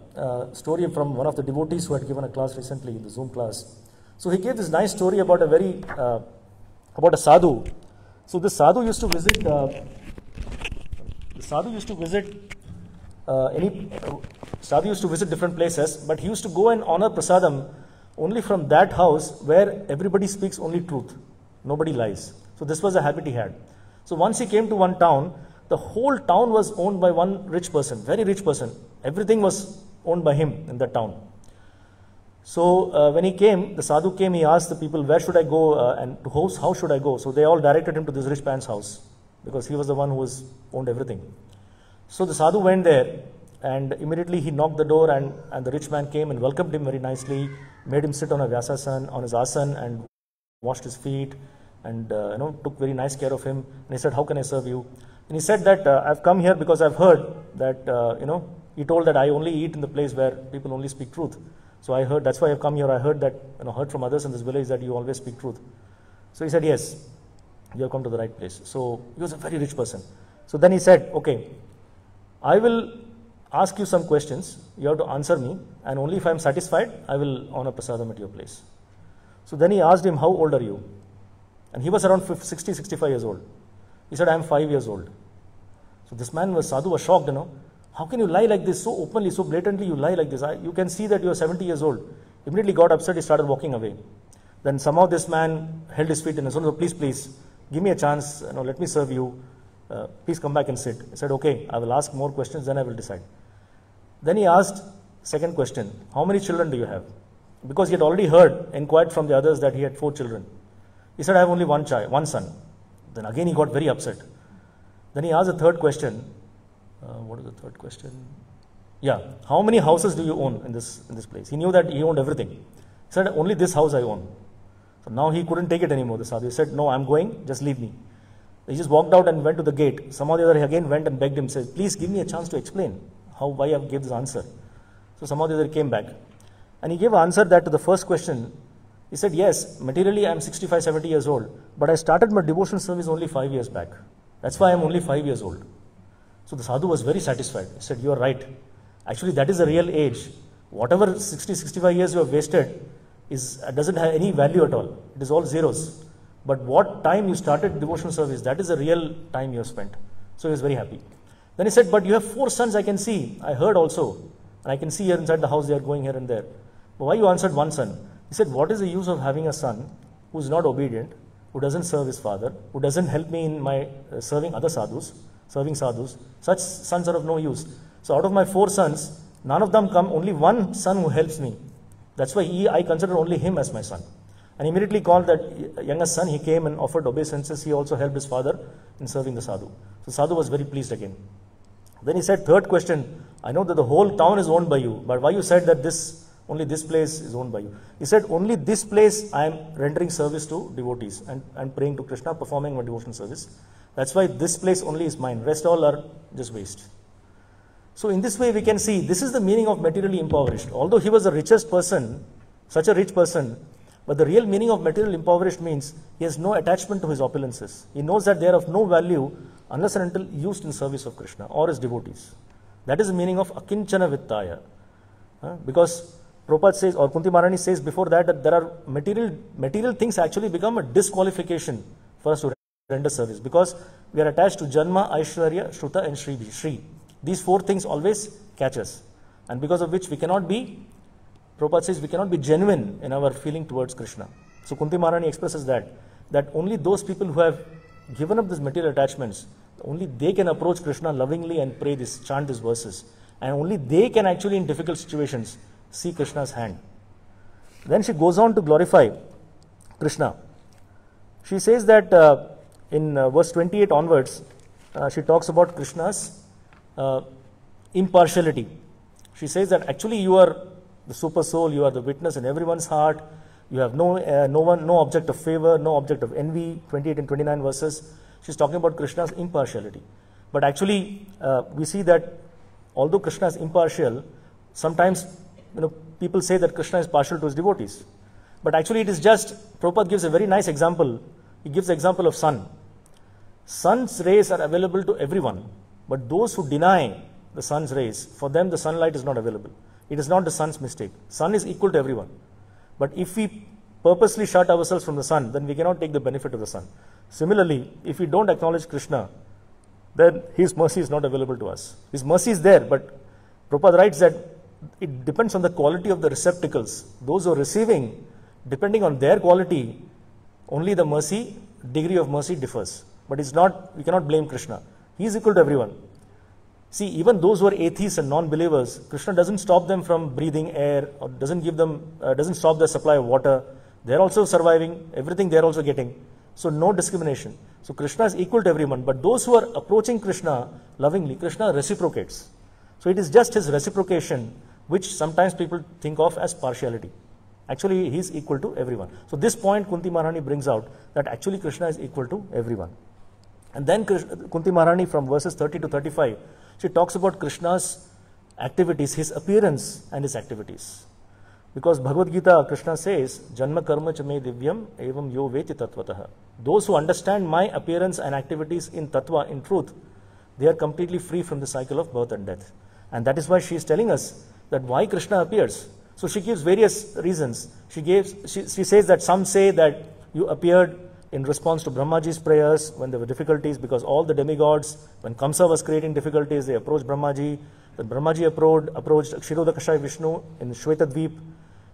story from one of the devotees who had given a class recently in the Zoom class. So he gave this nice story about about a sadhu. So this sadhu used to visit different places, but he used to go and honor prasadam only from that house where everybody speaks only truth, nobody lies. So this was a habit he had. So once he came to one town, the whole town was owned by one rich person, very rich person. Everything was owned by him in that town. So when he came, the sadhu came, he asked the people, where should I go and to house, how should I go? So they all directed him to this rich man's house because he was the one who owned everything. So the sadhu went there and immediately he knocked the door and the rich man came and welcomed him very nicely, made him sit on a vyasasana, on his asan and washed his feet and took very nice care of him. And he said, how can I serve you? And he said that I've come here because I've heard that, he told that I only eat in the place where people only speak truth. So I heard, that's why I've come here. I heard that, heard from others in this village that you always speak truth. So he said, yes, you have come to the right place. So he was a very rich person. So then he said, okay, I will ask you some questions. You have to answer me. And only if I'm satisfied, I will honor prasadam at your place. So then he asked him, how old are you? And he was around 60, 65 years old. He said, I'm 5 years old. So this man sadhu was shocked, How can you lie like this so openly, so blatantly you lie like this? You can see that you are 70 years old. Immediately got upset, he started walking away. Then somehow this man held his feet and said, please, give me a chance, let me serve you. Please come back and sit. He said, okay, I will ask more questions, then I will decide. Then he asked second question, how many children do you have? Because he had already inquired from the others that he had 4 children. He said, I have only one son. Then again he got very upset. Then he asked the third question. What is the third question? Yeah, how many houses do you own in this place? He knew that he owned everything. He said, only this house I own. So now he couldn't take it anymore, the sadhu. He said, no, I'm going, just leave me. He just walked out and went to the gate. Somehow the other he again went and begged him, said, please give me a chance to explain why I gave this answer. So somehow the other came back. And he gave an answer that to the first question. He said, yes, materially I'm 65, 70 years old, but I started my devotional service only 5 years back. That's why I'm only 5 years old. So the sadhu was very satisfied. He said, you are right. Actually, that is the real age. Whatever 60, 65 years you have wasted doesn't have any value at all. It is all zeros. But what time you started devotional service, that is the real time you have spent. So he was very happy. Then he said, but you have 4 sons, I can see. I heard also. And I can see here inside the house they are going here and there. But why you answered 1 son? He said, what is the use of having a son who is not obedient, who doesn't serve his father, who doesn't help me in my serving other sadhus, serving sadhus? Such sons are of no use. So out of my 4 sons, none of them come, only 1 son who helps me. That's why I consider only him as my son. And immediately called that youngest son, he came and offered obeisances. He also helped his father in serving the sadhu. So sadhu was very pleased again. Then he said, third question, I know that the whole town is owned by you, but why you said that only this place is owned by you? He said, only this place I am rendering service to devotees and praying to Krishna, performing my devotional service. That's why this place only is mine. Rest all are just waste. So in this way we can see, this is the meaning of materially impoverished. Although he was the richest person, such a rich person, but the real meaning of material impoverished means he has no attachment to his opulences. He knows that they are of no value unless and until used in service of Krishna or his devotees. That is the meaning of akinchana vittaya. Because Prabhupada says, or Kunti Maharani says before that there are material things actually become a disqualification for us to render service. Because we are attached to Janma, Aishwarya, Shruta and Shri. These 4 things always catch us. And because of which we cannot be, Prabhupada says, we cannot be genuine in our feeling towards Krishna. So Kunti Maharani expresses that only those people who have given up these material attachments, only they can approach Krishna lovingly and chant these verses. And only they can actually in difficult situations see Krishna's hand. Then she goes on to glorify Krishna. She says that in verse 28 onwards, she talks about Krishna's impartiality. She says that actually you are the super soul, you are the witness in everyone's heart, you have no object of favor, no object of envy, 28 and 29 verses. She's talking about Krishna's impartiality. But actually, we see that although Krishna is impartial, sometimes people say that Krishna is partial to his devotees. But actually it is just, Prabhupada gives a very nice example. He gives the example of sun. Sun's rays are available to everyone. But those who deny the sun's rays, for them the sunlight is not available. It is not the sun's mistake. Sun is equal to everyone. But if we purposely shut ourselves from the sun, then we cannot take the benefit of the sun. Similarly, if we don't acknowledge Krishna, then his mercy is not available to us. His mercy is there, but Prabhupada writes that it depends on the quality of the receptacles. Those who are receiving, depending on their quality, only the mercy degree of mercy differs. But it's not, we cannot blame Krishna. He is equal to everyone. See, even those who are atheists and non-believers, Krishna doesn't stop them from breathing air, or doesn't stop their supply of water. They're also surviving, everything they're also getting. So no discrimination. So Krishna is equal to everyone. But those who are approaching Krishna lovingly, Krishna reciprocates. So it is just his reciprocation which sometimes people think of as partiality. Actually, he is equal to everyone. So this point Kunti Maharani brings out, that actually Krishna is equal to everyone. And then Kunti Maharani, from verses 30 to 35, she talks about Krishna's activities, his appearance and his activities. Because Bhagavad Gita, Krishna says, Janma karma cha me divyam evam yo veti tattvataha. Those who understand my appearance and activities in tattva, in truth, they are completely free from the cycle of birth and death. And that is why she is telling us that why Krishna appears. So she gives various reasons. She says that some say that you appeared in response to Brahmaji's prayers when there were difficulties, because all the demigods, when Kamsa was creating difficulties, they approached Brahmaji. Then Brahmaji approached Kshirodakashayi Vishnu in Shvetadvip,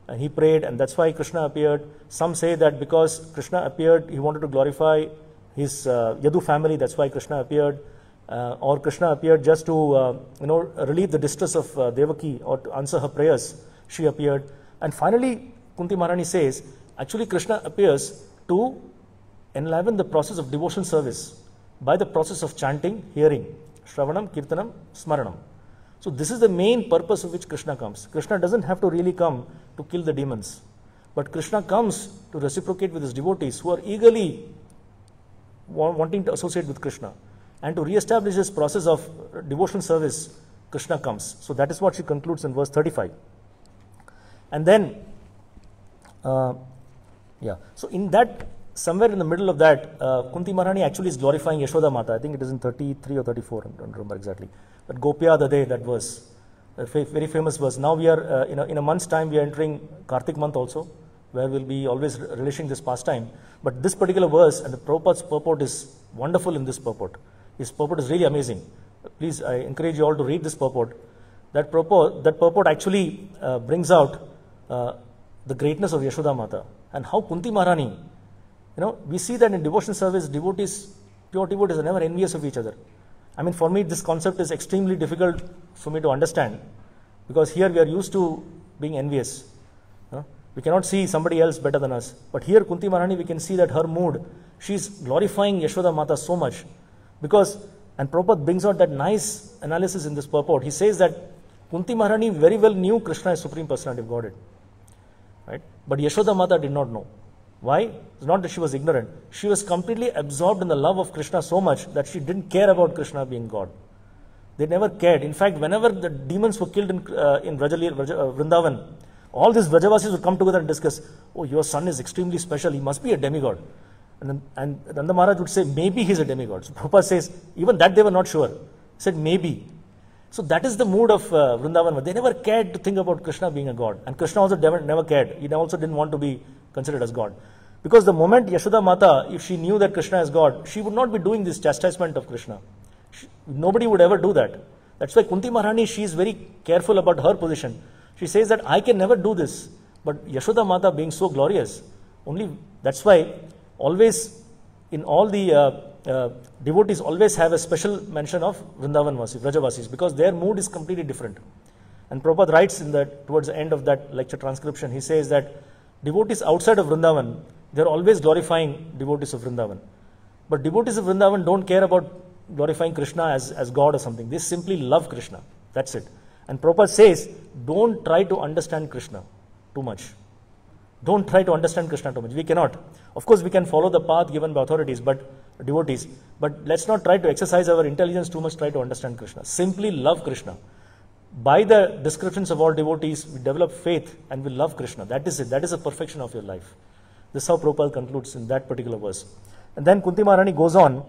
and he prayed, and that's why Krishna appeared. Some say that because Krishna appeared, he wanted to glorify his Yadu family, that's why Krishna appeared. Or Krishna appeared just to relieve the distress of Devaki, or to answer her prayers. She appeared. And finally, Kunti Maharani says, actually Krishna appears to enliven the process of devotional service by the process of chanting, hearing, Shravanam, Kirtanam, Smaranam. So this is the main purpose of which Krishna comes. Krishna doesn't have to really come to kill the demons, but Krishna comes to reciprocate with his devotees who are eagerly wanting to associate with Krishna. And to re-establish this process of devotional service, Krishna comes. So that is what she concludes in verse 35. And then, so in that, somewhere in the middle of that, Kunti Maharani actually is glorifying Yashoda Mata. I think it is in 33 or 34, I don't remember exactly. But Gopya Dade, that verse, a very famous verse. Now we are, in a month's time, we are entering Kartik month also, where we'll be always relishing this pastime. But this particular verse and the Prabhupada's purport is wonderful in this purport. His purport is really amazing. Please, I encourage you all to read this purport. That purport actually brings out the greatness of Yashoda Mata and how Kunti Maharani, we see that in devotional service, pure devotees are never envious of each other. I mean, for me, this concept is extremely difficult for me to understand, because here we are used to being envious. We cannot see somebody else better than us. But here, Kunti Maharani, we can see that her mood, she's glorifying Yashoda Mata so much. Because, and Prabhupada brings out that nice analysis in this purport. He says that Kunti Maharani very well knew Krishna is Supreme Personality of Godhead. Right? But Yashoda Mata did not know. Why? It's not that she was ignorant. She was completely absorbed in the love of Krishna so much that she didn't care about Krishna being God. They never cared. In fact, whenever the demons were killed in Vrindavan, all these Vrajavasis would come together and discuss, oh, your son is extremely special, he must be a demigod. And Nanda Maharaj would say, maybe he's a demigod. So Prabhupada says, even that they were not sure. He said, maybe. So that is the mood of Vrindavan. They never cared to think about Krishna being a god. And Krishna also never cared. He also didn't want to be considered as God. Because the moment Yashoda Mata, if she knew that Krishna is God, she would not be doing this chastisement of Krishna. Nobody would ever do that. That's why Kunti Maharani, she is very careful about her position. She says that I can never do this. But Yashoda Mata being so glorious, that's why always in all the devotees always have a special mention of Vrindavan Vasis, Vrajavasis, because their mood is completely different. And Prabhupada writes towards the end of that lecture transcription, he says that devotees outside of Vrindavan, they are always glorifying devotees of Vrindavan. But devotees of Vrindavan don't care about glorifying Krishna as God or something. They simply love Krishna. That's it. And Prabhupada says, don't try to understand Krishna too much. Don't try to understand Krishna too much. We cannot. Of course, we can follow the path given by authorities, devotees. But let's not try to exercise our intelligence too much, try to understand Krishna. Simply love Krishna. By the descriptions of all devotees, we develop faith and we love Krishna. That is it. That is the perfection of your life. This is how Prabhupada concludes in that particular verse. And then Kunti Maharani goes on.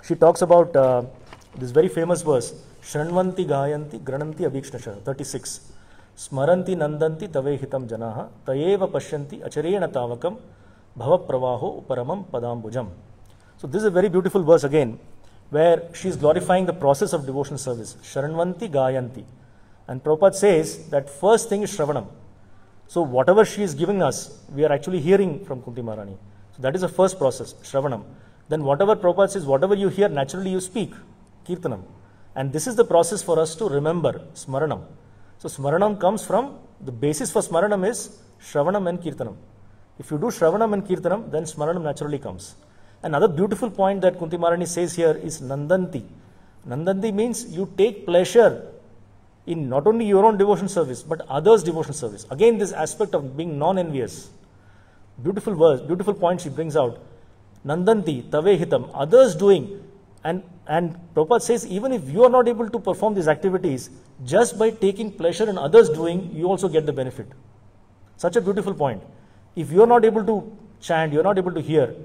She talks about this very famous verse, Shranvanti Gayanti Grananti Abhikshnasha, 36. Smaranti Nandanti Tavehitam Janaha Tayeva Pashyanti Acharena Tavakam Bhava Pravaho Uparamam Padambujam. So this is a very beautiful verse again, where she is glorifying the process of devotional service. Shranvanti Gayanti. And Prabhupada says that first thing is Shravanam. So whatever she is giving us, we are actually hearing from Kunti Maharani. So that is the first process, Shravanam. Then whatever Prabhupada says, whatever you hear, naturally you speak, Kirtanam. And this is the process for us to remember, Smaranam. So Smaranam comes from, the basis for Smaranam is Shravanam and Kirtanam. If you do Shravanam and Kirtanam, then Smaranam naturally comes. Another beautiful point that Kunti Maharani says here is Nandanti. Nandanti means you take pleasure in not only your own devotion service, but others' devotion service. Again, this aspect of being non-envious. Beautiful verse, beautiful point she brings out. Nandanti, tave hitam, others doing. And Prabhupada says, even if you are not able to perform these activities, just by taking pleasure in others doing, you also get the benefit. Such a beautiful point. If you are not able to chant, you are not able to hear,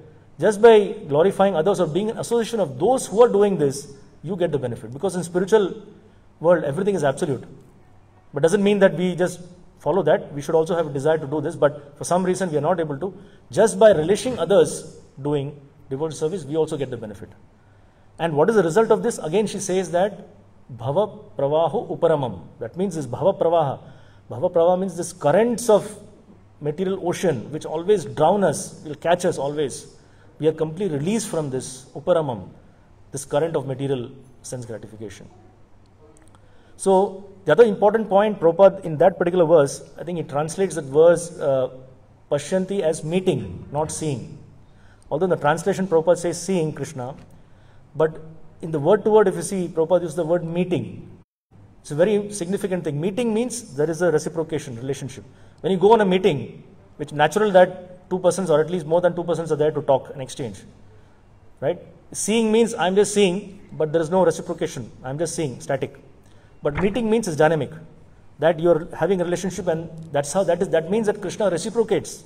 just by glorifying others or being in association of those who are doing this, you get the benefit. Because in spiritual world, everything is absolute. But doesn't mean that we just follow that. We should also have a desire to do this, but for some reason we are not able to. Just by relishing others doing devotional service, we also get the benefit. And what is the result of this? Again, she says that bhava pravaho uparamam. That means this bhava pravaha. Bhava pravaha means this currents of material ocean which always drown us, will catch us always. We are completely released from this uparamam, this current of material sense gratification. So the other important point, Prabhupada, in that particular verse, I think it translates that verse Pashyanti as meeting, not seeing. Although in the translation Prabhupada says seeing Krishna, but in the word to word, if you see, Prabhupada uses the word meeting. It's a very significant thing. Meeting means there is a reciprocation, relationship. When you go on a meeting, which natural that two persons or at least more than two persons are there to talk and exchange. Right? Seeing means I'm just seeing, but there is no reciprocation. I'm just seeing, static. But meeting means it's dynamic. That you're having a relationship, and that's how that is. That means that Krishna reciprocates.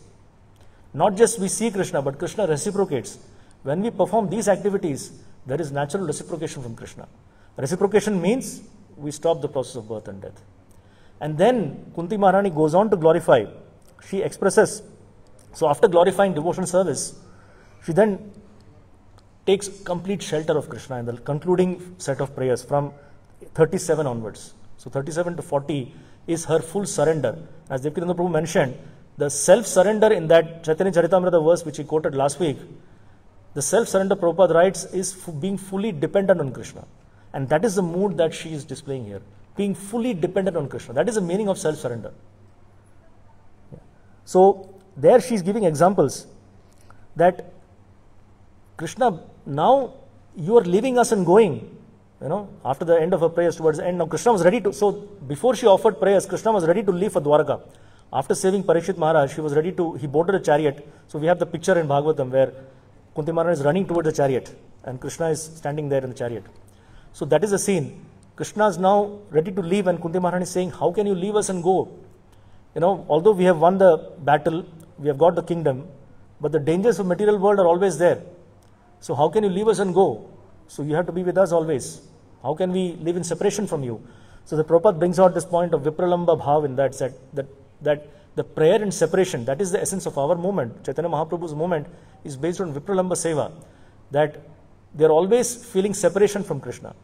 Not just we see Krishna, but Krishna reciprocates. When we perform these activities, there is natural reciprocation from Krishna. Reciprocation means we stop the process of birth and death. And then Kunti Maharani goes on to glorify. She expresses, so after glorifying devotional service, she then takes complete shelter of Krishna in the concluding set of prayers from 37 onwards. So 37 to 40 is her full surrender. As Devkinanda Prabhu mentioned, the self-surrender in that Chaitanya Charitamrita verse which he quoted last week, the self-surrender Prabhupada writes is being fully dependent on Krishna. And that is the mood that she is displaying here. Being fully dependent on Krishna. That is the meaning of self-surrender. Yeah. So there she is giving examples that Krishna, now you are leaving us and going. After the end of her prayers, towards the end, now Krishna was ready to, so before she offered prayers, Krishna was ready to leave for Dwaraka. After saving Parikshit Maharaj, he was ready to, he boarded a chariot. So we have the picture in Bhagavatam where Kunti Maharani is running towards the chariot and Krishna is standing there in the chariot. So that is the scene. Krishna is now ready to leave and Kunti Maharani is saying, how can you leave us and go? Although we have won the battle, we have got the kingdom, but the dangers of material world are always there. So how can you leave us and go? So you have to be with us always. How can we live in separation from you? So the Prabhupada brings out this point of Vipralamba Bhav in that set, that the prayer in separation, that is the essence of our movement. Chaitanya Mahaprabhu's movement is based on Vipralamba Seva, that they are always feeling separation from Krishna.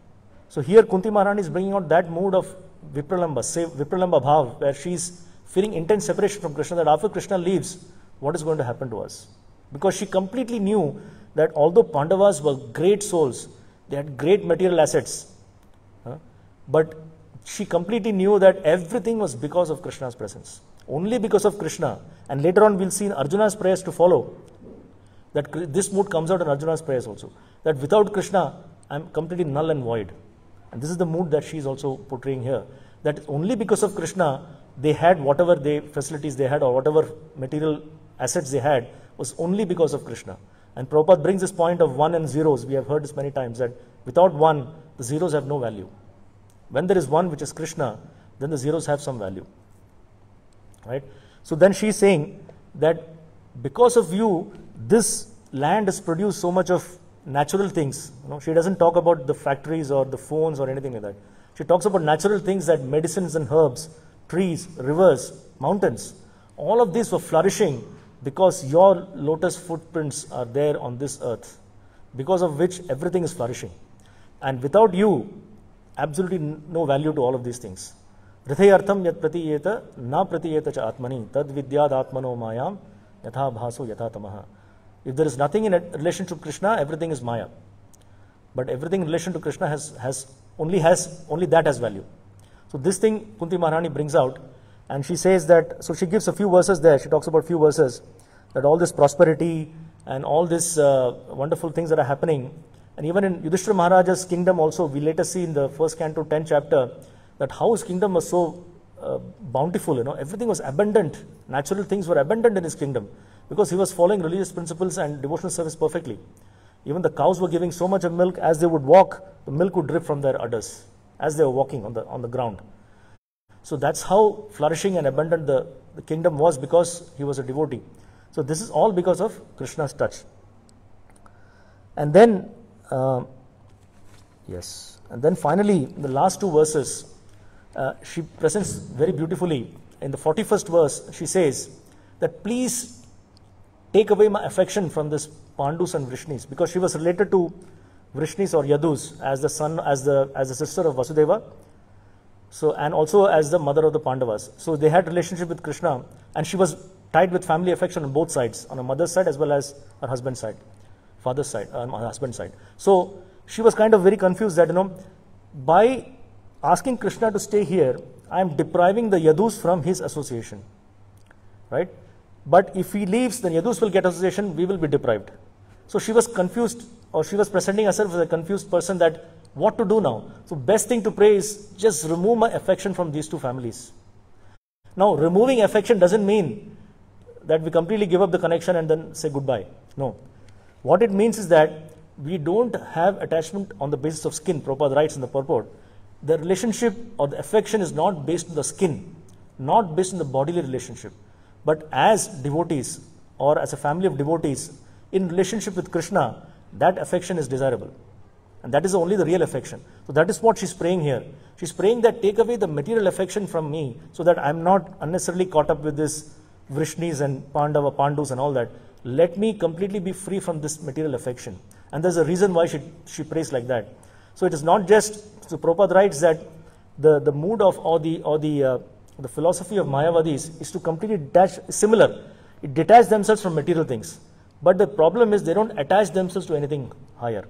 So here Kunti Maharani is bringing out that mood of Vipralamba Bhav, where she is feeling intense separation from Krishna, that after Krishna leaves, what is going to happen to us? Because she completely knew that although Pandavas were great souls, they had great material assets, but she completely knew that everything was because of Krishna's presence. Only because of Krishna. And later on we'll see in Arjuna's prayers to follow, that this mood comes out in Arjuna's prayers also. That without Krishna, I'm completely null and void. And this is the mood that she is also portraying here. That only because of Krishna, they had whatever facilities they had or whatever material assets they had was only because of Krishna. And Prabhupada brings this point of one and zeros. We have heard this many times, that without one, the zeros have no value. When there is one, which is Krishna, then the zeros have some value. Right? So then she is saying that because of you, this land has produced so much of natural things. She doesn't talk about the factories or the phones or anything like that. She talks about natural things, that medicines and herbs, trees, rivers, mountains, all of these were flourishing because your lotus footprints are there on this earth, because of which everything is flourishing. And without you, absolutely no value to all of these things. Rithayartham yat pratiyeta na pratiyeta cha atmani tad vidyad atmano mayam yatha bhaso yatha tamaha. If there is nothing in relation to Krishna, everything is Maya. But everything in relation to Krishna only that has value. So this thing Kunti Maharani brings out, and she says that, so she gives a few verses there, she talks about few verses, that all this prosperity and all this wonderful things that are happening, and even in Yudhishthira Maharaja's kingdom also, we later see in the first canto, 10th chapter, that how his kingdom was so bountiful, everything was abundant, natural things were abundant in his kingdom, because he was following religious principles and devotional service perfectly. Even the cows were giving so much of milk, as they would walk, the milk would drip from their udders, as they were walking on the ground. So that's how flourishing and abundant the kingdom was, because he was a devotee. So this is all because of Krishna's touch. And then, and then finally, in the last two verses, she presents very beautifully. In the 41st verse, she says that please take away my affection from this Pandus and Vrishnis, because she was related to Vrishnis or Yadus as the sister of Vasudeva, so, and also as the mother of the Pandavas. So they had relationship with Krishna, and she was tied with family affection on both sides, on her mother's side as well as her husband's side, father's side, her husband's side. So she was kind of very confused that, by asking Krishna to stay here, I am depriving the Yadus from his association, right? But if he leaves, then Yadus will get association, we will be deprived. So she was confused, or she was presenting herself as a confused person, that what to do now. So best thing to pray is just remove my affection from these two families. Now removing affection doesn't mean that we completely give up the connection and then say goodbye. No. What it means is that we don't have attachment on the basis of skin. Prabhupada writes in the purport, the relationship or the affection is not based on the skin, not based on the bodily relationship, but as devotees or as a family of devotees in relationship with Krishna, that affection is desirable. And that is only the real affection. So that is what she's praying here. She's praying that take away the material affection from me, so that I'm not unnecessarily caught up with this Vrishnis and Pandus and all that. Let me completely be free from this material affection. And there's a reason why she prays like that. So it is not just, so Prabhupada writes that the mood of the philosophy of Mayavadis is to completely detach themselves from material things. But the problem is they don't attach themselves to anything higher.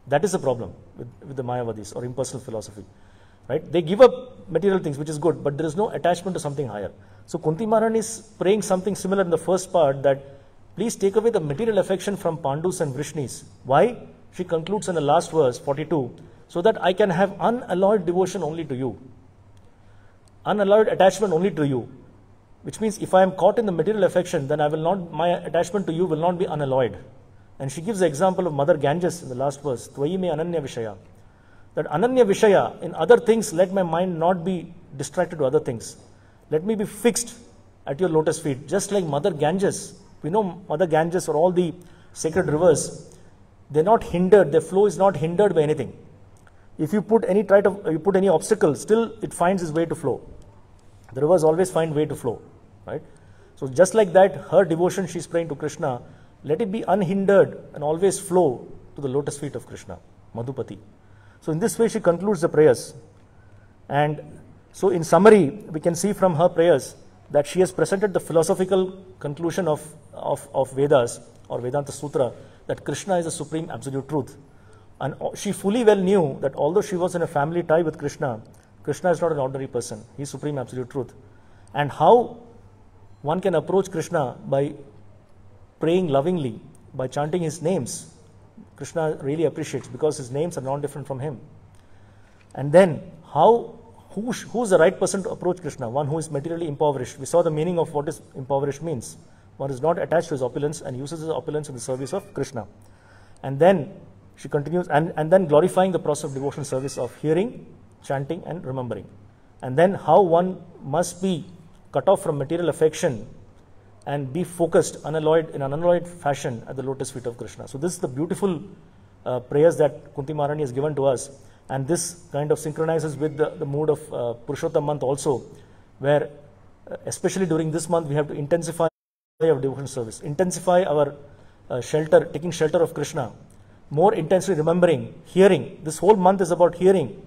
That is the problem with the Mayavadis or impersonal philosophy, right? They give up material things, which is good, but there is no attachment to something higher. So Kunti Maharani is praying something similar in the first part, that please take away the material affection from Pandus and Vrishnis. Why? She concludes in the last verse, 42, so that I can have unalloyed devotion only to you. Unalloyed attachment only to you. Which means if I am caught in the material affection, then my attachment to you will not be unalloyed. And she gives the example of Mother Ganges in the last verse, Tvayi me ananya vishaya. That ananya vishaya, in other things, let my mind not be distracted to other things. Let me be fixed at your lotus feet, just like Mother Ganges. We know Mother Ganges or all the sacred rivers, they're not hindered, their flow is not hindered by anything. If you put any obstacle, still it finds its way to flow. The rivers always find way to flow, right? So just like that, her devotion, she's praying to Krishna, let it be unhindered and always flow to the lotus feet of Krishna, Madhupati. So in this way she concludes the prayers. And so in summary, we can see from her prayers that she has presented the philosophical conclusion of Vedas or Vedanta Sutra, that Krishna is the supreme absolute truth. And she fully well knew that although she was in a family tie with Krishna, Krishna is not an ordinary person. He is supreme absolute truth. And how one can approach Krishna by praying lovingly, by chanting his names, Krishna really appreciates, because his names are not different from him. And then who is the right person to approach Krishna? One who is materially impoverished. We saw the meaning of what is impoverished means. One is not attached to his opulence and uses his opulence in the service of Krishna. And then she continues, and then glorifying the process of devotional service of hearing, chanting and remembering. And then how one must be cut off from material affection and be focused, in an unalloyed fashion at the lotus feet of Krishna. So this is the beautiful prayers that Kunti Maharani has given to us. And this kind of synchronizes with the mood of Purushottam month also, where especially during this month we have to intensify our devotional service, intensify our taking shelter of Krishna, more intensely remembering, hearing. This whole month is about hearing.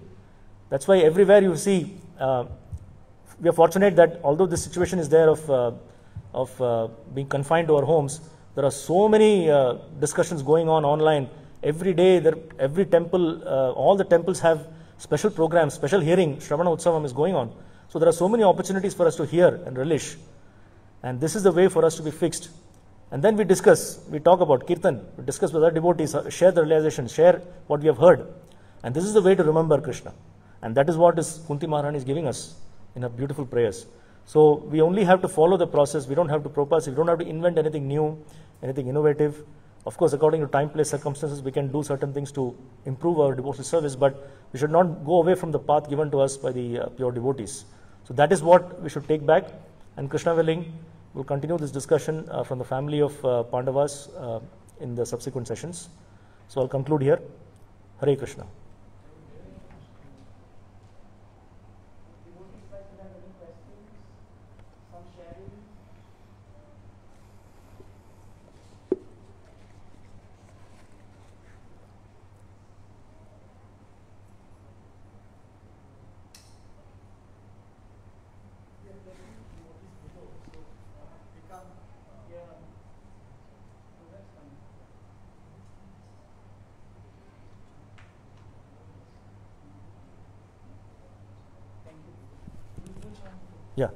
That's why everywhere you see, we are fortunate that although this situation is there of being confined to our homes, There are so many discussions going on online. Every day, every temple, all the temples have special programs, special hearing. Shravana Utsavam is going on. So there are so many opportunities for us to hear and relish. And this is the way for us to be fixed. And then we discuss, we talk about Kirtan, we discuss with our devotees, share the realization, share what we have heard. And this is the way to remember Krishna. And that is what Kunti Maharani is giving us in her beautiful prayers. So we only have to follow the process. We don't have to propose. We don't have to invent anything new, anything innovative. Of course, according to time, place, circumstances, we can do certain things to improve our devotional service, but we should not go away from the path given to us by the pure devotees. So that is what we should take back. And Krishna willing, we'll continue this discussion from the family of Pandavas in the subsequent sessions. So I'll conclude here. Hare Krishna. Yeah,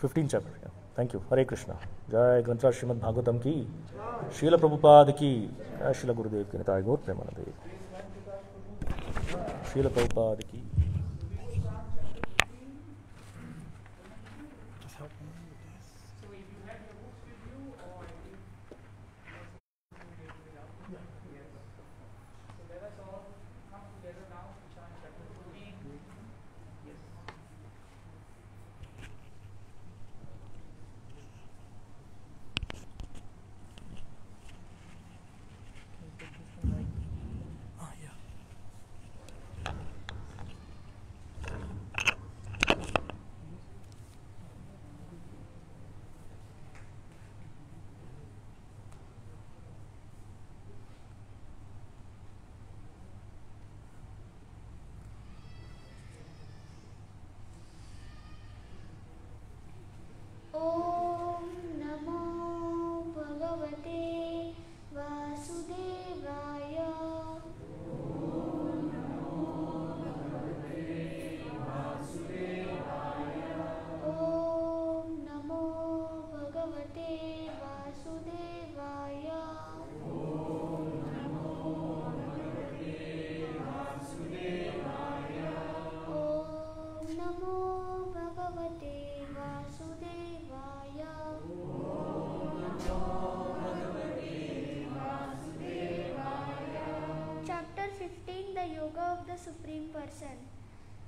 15th chapter. Yeah. Thank you. Hare Krishna. Jai Granthra Srimad Bhagavatam ki, Srila Prabhupada ki, Jai Srila Gurudev ki, Nitai Gaur Premanande. Srila Prabhupada ki. Supreme Person.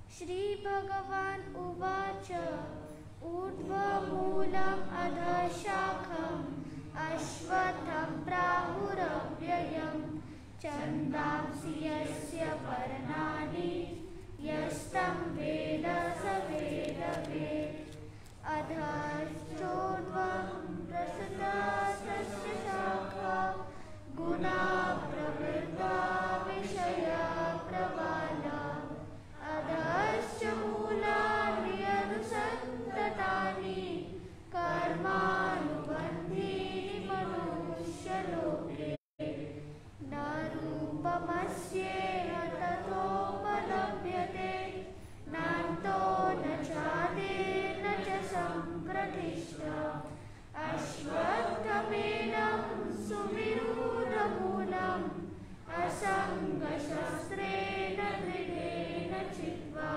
Shri Bhagavan Uvacha Urdhva Moolam Adha Shakham Ashvatham Prahuravyayam Chandamsi Yasya Paranani Yastam Veda Saveda Ved Adha Chodvam Prasada Sasya Shakha Guna Pravritta Vishaya Pravala Adhasya Mulani Anusantatani Karmanubandhini Manushya Narupamasyeha tatopalabhyate Nanto na chade na cha sampratishta Ashvatthamenam suvirudamulam Asanga shastrena dridena chitva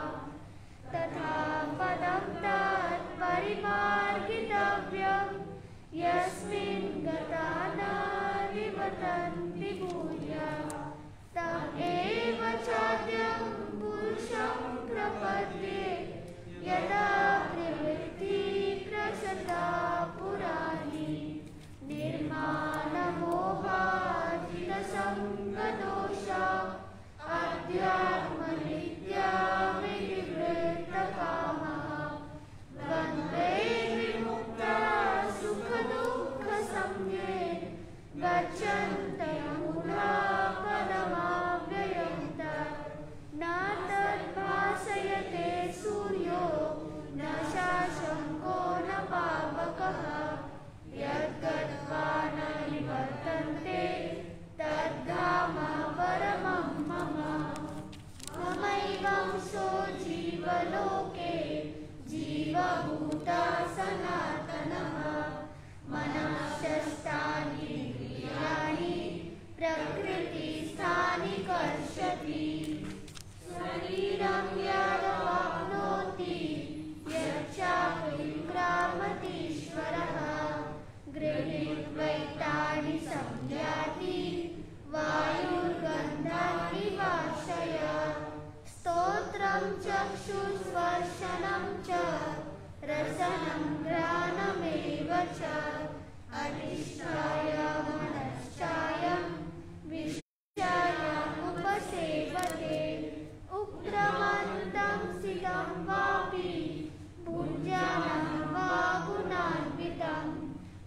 Tatha padam tat parimargitavyam Yasmin gatana vivatanti bhuya Tam eva chadyam purusham prapadye Yada privritti prasata purani Nirmana moha jita sangadosha Adhyatma nitya vidivritta kamaha Vandhe vimukta sukha dukha samye Gacchanta yamuna padamavyayanta Natad bhasayate suryo Na shashanko na pavakaha Yad gatva na स्पर्शति शरीरं यदवाप्नोति यच्चाक्रामतीश्वरः गृहीत्वैतानि संयाति वायुर्गन्धानि वाशय स्तोत्रं चक्षुस्पर्शनं च रसनं घ्राणमेव च अधिष्ठाय मनश्चायं विषयामुपसेवते उक्तमन्तं सितं वापि भुञ्जानं वा गुणान्वितं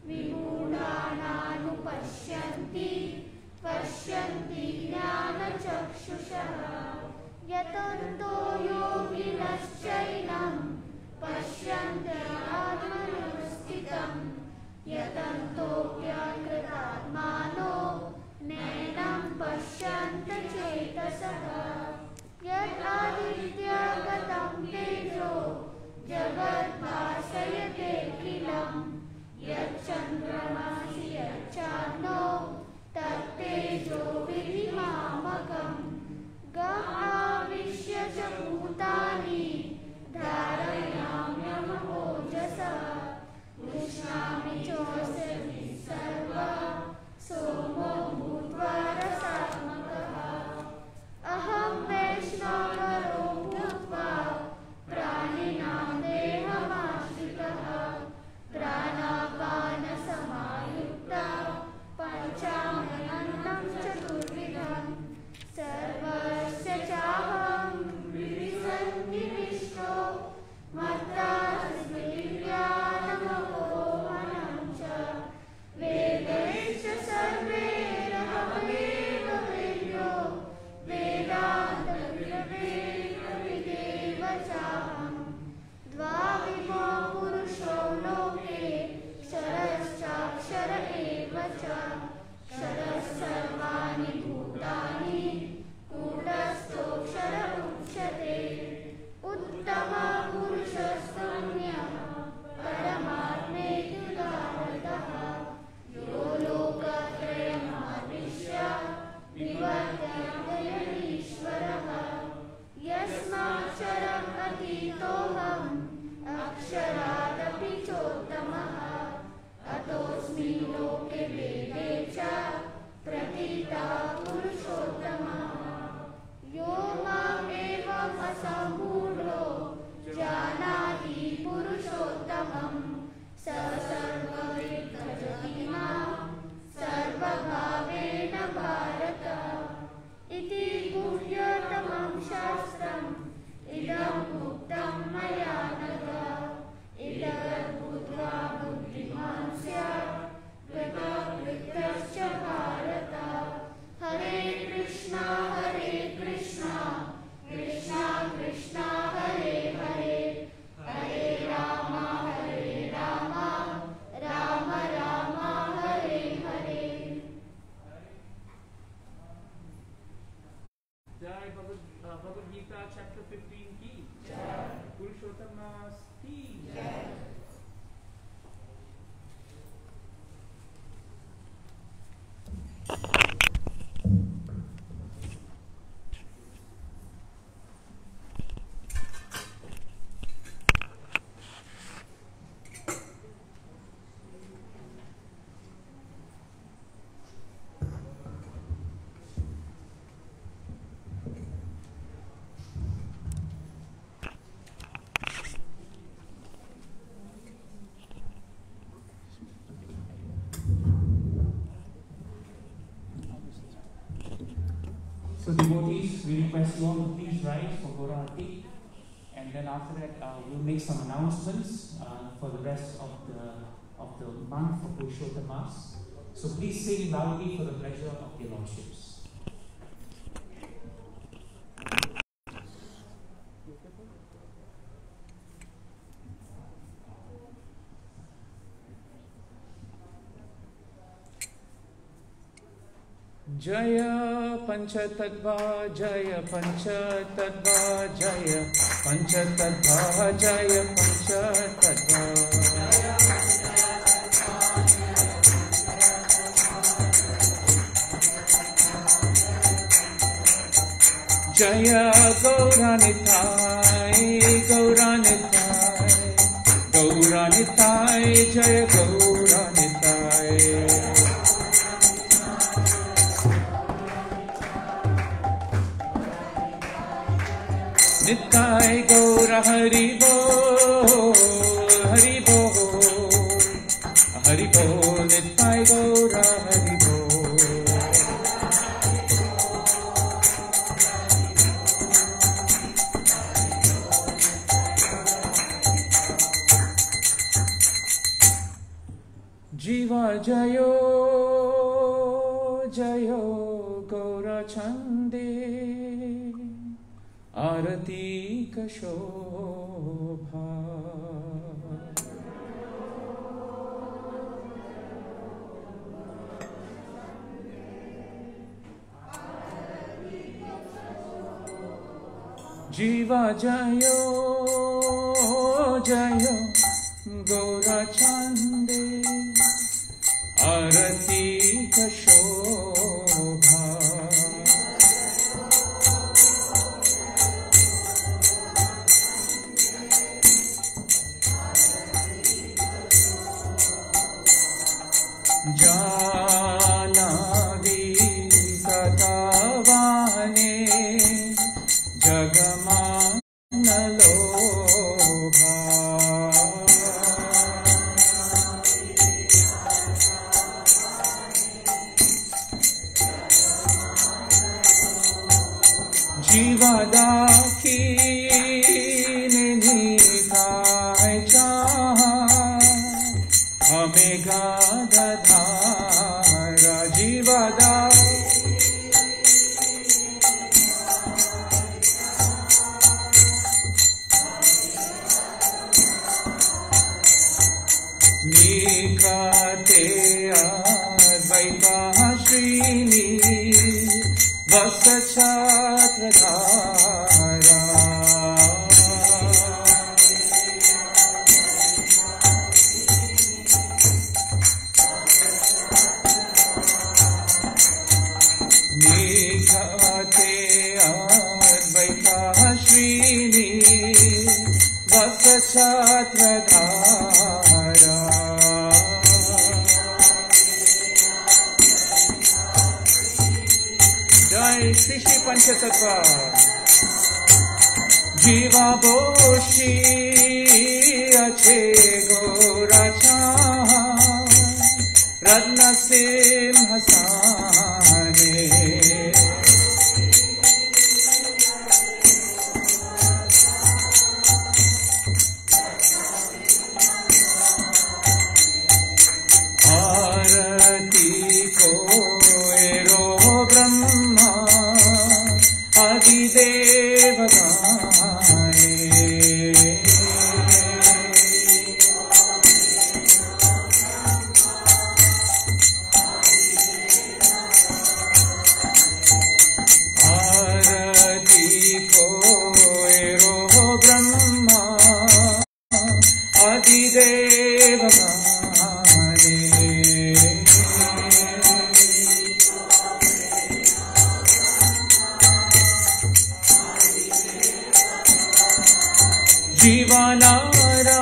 विमूढानानुपश्यन्ति पश्यन्ति ज्ञानचक्षुषः यतन्तो योगिनश्चैनं पश्यन्ति आत्मनोस्थितं यतन्तोऽप्यकृतात्मानो नैनं पश्यन्त चेतसः यदादित्यगतं तेजो जगद्भासयतेऽखिलं यच्चन्द्रमसि यच्चाग्नो तत्तेजो विधिमामकम् गमाविश्य च भूतानि धारयाम्यमोजसा उष्णामि चोषधि सर्वा सोमो भूत्वा रसात्मकः अहं वैष्णवरो भूत्वा प्राणिनां देहमाश्रितः प्राणापानसमायुक्ता पञ्चामृतं चतुर्विधं सर्वस्य चाहं विसन्निविष्टो मत्ता स्मृतिज्ञानमपोहनं च वेदैश्च सर्वैरहमेव वेद्यो वेदान्तविदेव चाहं द्वाविमो पुरुषो लोके क्षरश्चाक्षर एव च क्षरः सर्वाणि भूतानि कूटस्थोऽक्षर उच्यते उत्तमपुरुषस्तुन्यः परमात्मेत्युदाहृतः यो लोकत्रयमाविश्य विवर्तयतीश्वरः यस्माक्षरम् अतीतोऽहम् अक्षरादपि चोत्तमः अतोऽस्मि लोके वेदे च प्रथितः पुरुषोत्तमः यो माम् एवम् असम्मूढो जानाति पुरुषोत्तमं स सर्वविद् भजति मां सर्वभावेन भारत इति गुह्यतमं शास्त्रम् इदम् उक्तं मया नघ इदद्बुद्ध्वा बुद्धिमान् स्यात् कृतकृत्यश्च भारत हरे कृष्णा कृष्णा कृष्णा हरे हरे हरे राम राम राम हरे हरे। जय भगवद गीता चैप्टर 15 की पुरुषोत्तम की So devotees, we request you all to please rise for Gaurarati, and then after that we'll make some announcements for the rest of the month for Purushottam Mass. So please sing loudly for the pleasure of your lordships. जय पंचतत्वा जय पंचतत्वा जय पंचतत्वा जय पंचतत्वा जय गौरानिताय गौरानिताय गौरानिताय जय गौरानिताय निताय गौर हरि बोल हरि बोल हरि बोल निताय गौर हरि बोल जीवा जयो जयो गौरचंदे आरती कशोभा जीवा जयो जयो गौरचंदे आरती कशोभा जानावी कथावाने जगमान लोभा जीवादाखी निधाय चाहा हमें गाधारा जीवादा निकाते अद्वैता श्रीनी वस छात्रधारा निघाते अद्वैता श्रीनी वस छात्रधारा जय श्री श्री पंचतत्व जीवा बोशी अच्छे गोराचा रत्न सिंहासने आरती को एरो ब्रह्मा आदिदेव गाने आरती को एरो ब्रह्मा आदिदेव गाने जीवानारा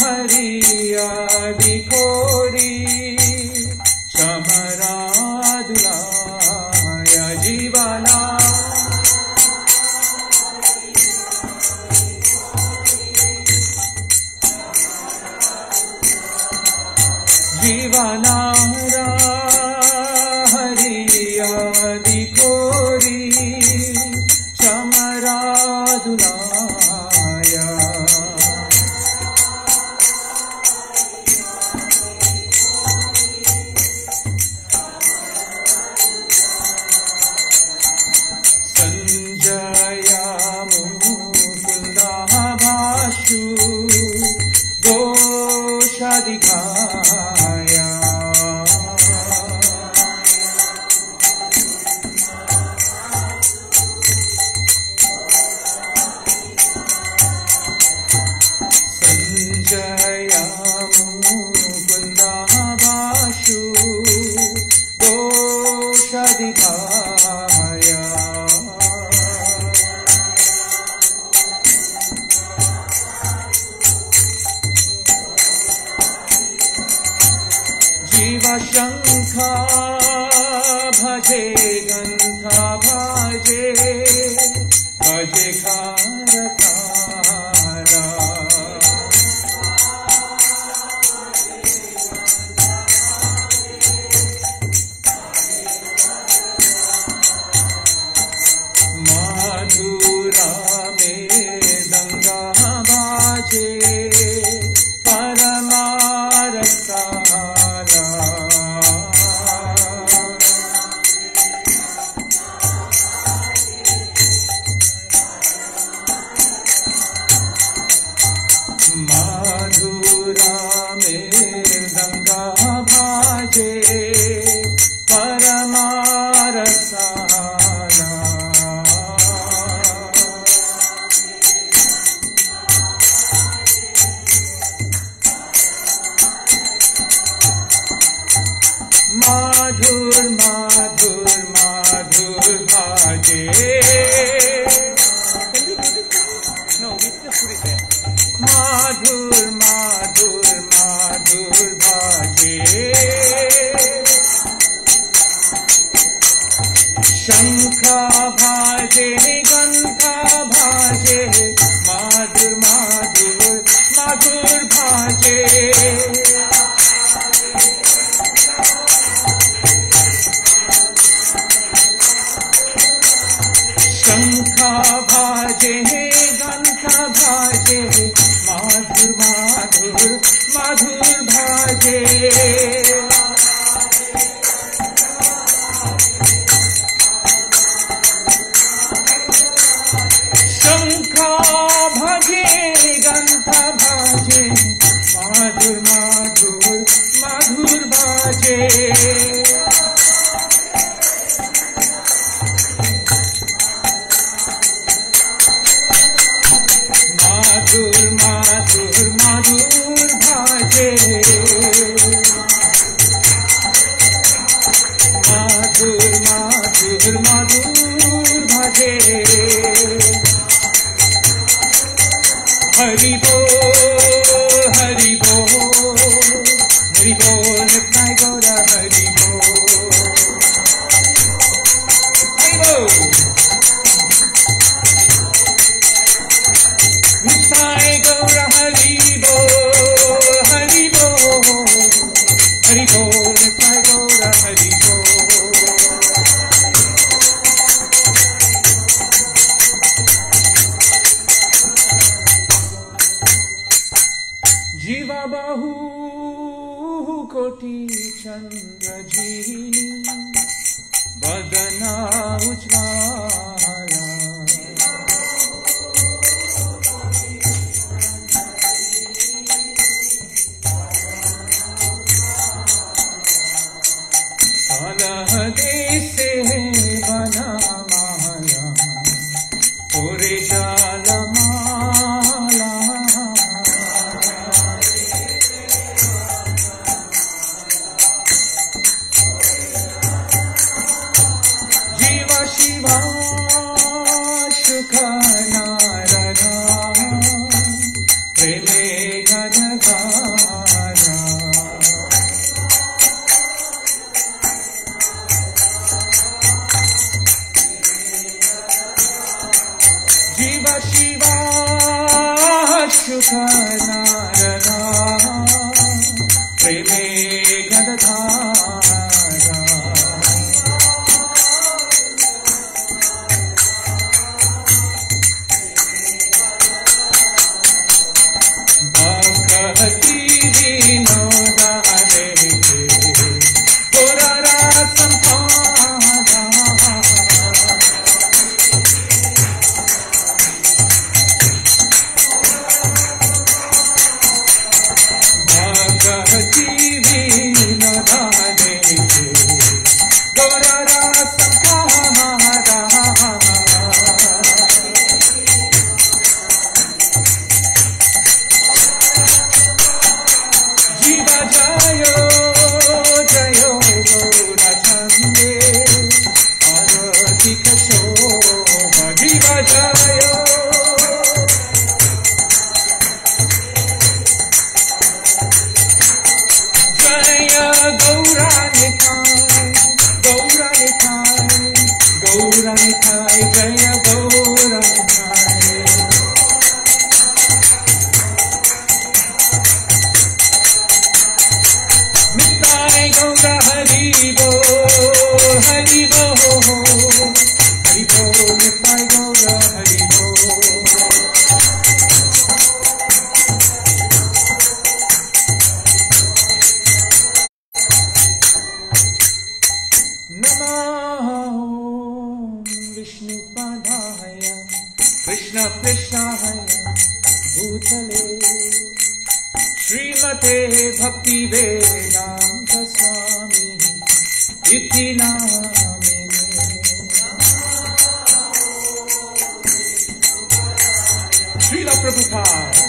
हरियादि कोरी चमरा दुलाया जीवाना जीवानारा हरियादि कोरी चमरा दुलाया संजया मुकुंदा भाषु दोषा दिखाया संजया मुकुंदा भाषु दोषा दिखाया गंथा भाजे भजे खार खारा माधुरा में गंगा भाजे परमारसारा माधुरा में गंगा भाजे परमारसारा माधुर माधुर माधुर भाजे माधुर माधुर माधुर भाजे शंखा भाजे गंधा भाजे माधुर माधुर माधुर भाजे शंखा भाजे गंधा भाजे माधुर माधुर माधुर भाजे शंखा भाजे गंधा भाजे माधुर माधुर माधुर भाजे माधुर माधुर माधुर भाजे माधुर माधुर माधुर भाजे हरि बोल हरि बोल हरि बोल निताय गौरा हरि बोल हरि बोल निताय गौरा हरि बोल हरि बोल हरि बोल निताय गौरा हरि बोल जीवा बाहु कोटि चंद्र जीनी बदना उज्ज्वला से बना माला पूरे जाल माला जीवा शिवा सुख नारदा प्रेमे गनगारा शिवा शिवा सुख नारदा प्रेमे गदधारा भक्ति विनोदा देखे पुरारा संपादा निताय जय गौर निताय निताय गौर हरि बोल हरि बोल हरि बोल निताय गौर हरि बोल विष्णुपादाय कृष्ण कृष्णाय भूतले श्रीमते भक्ति वेदांत स्वामी इति नामिने श्रील प्रभुपाद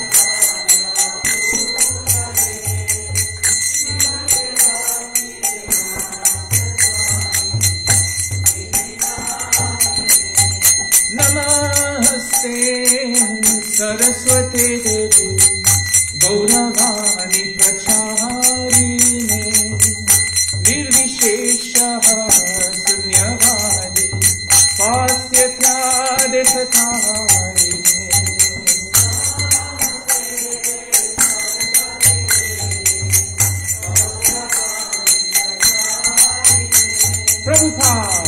नमस्ते सरस्वती देवी गौरवाणी प्रचारिणे निर्विशेषः शून्यवादी पास्यत्यादिसतारिणे प्रभुपाद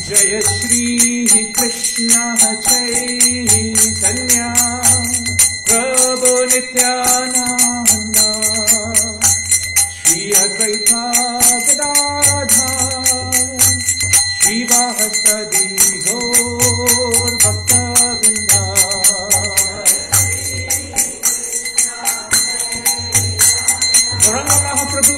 जय श्री कृष्ण चैतन्य प्रभु नित्यानंद श्री अद्वैता गदाधर श्रीवासदि गौर भक्तवृंद गौरांग महाप्रभु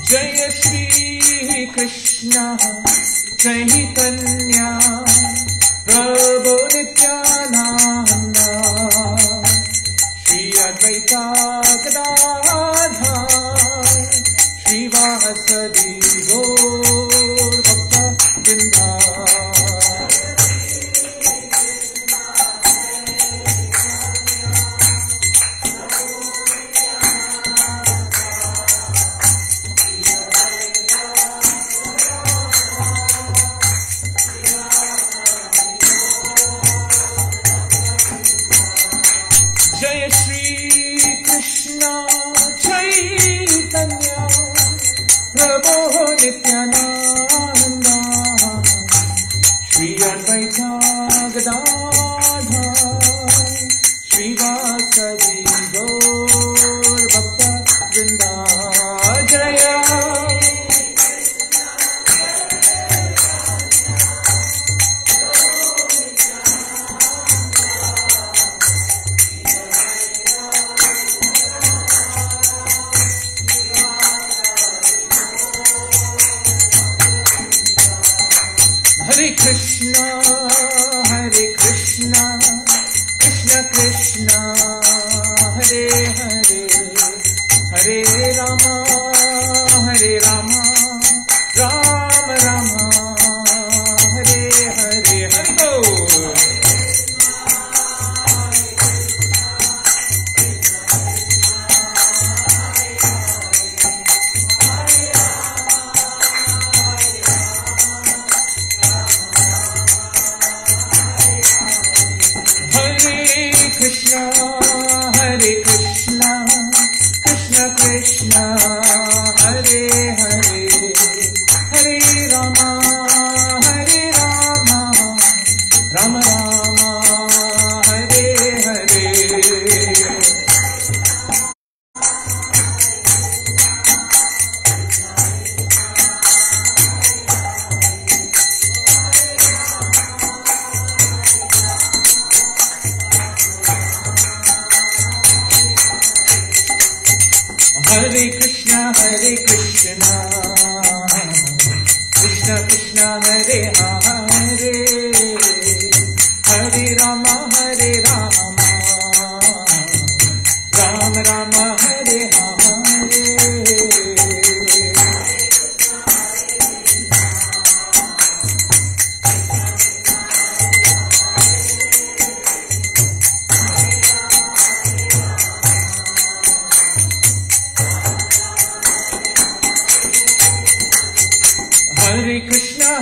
जय श्री कृष्ण चैतन्य प्रभु नित्यानंद श्री अद्वैता गदाधर श्रीवासदि गौर भक्तवृंद जय श्री कृष्ण चैतन्य प्रभु नित्यानंद श्री अद्वैता गदाधर श्रीवासदि गौर भक्तवृंद जय हरे कृष्ण कृष्ण कृष्ण हरे हरे हरे राम राम राम हरे हरे हरि बोल हरे Krishna Krishna Hare Hare Hare Ram Ram Ram Hare Hare Hare Krishna Krishna Krishna Hare Hare Hare Ram Ram Ram Hare Hare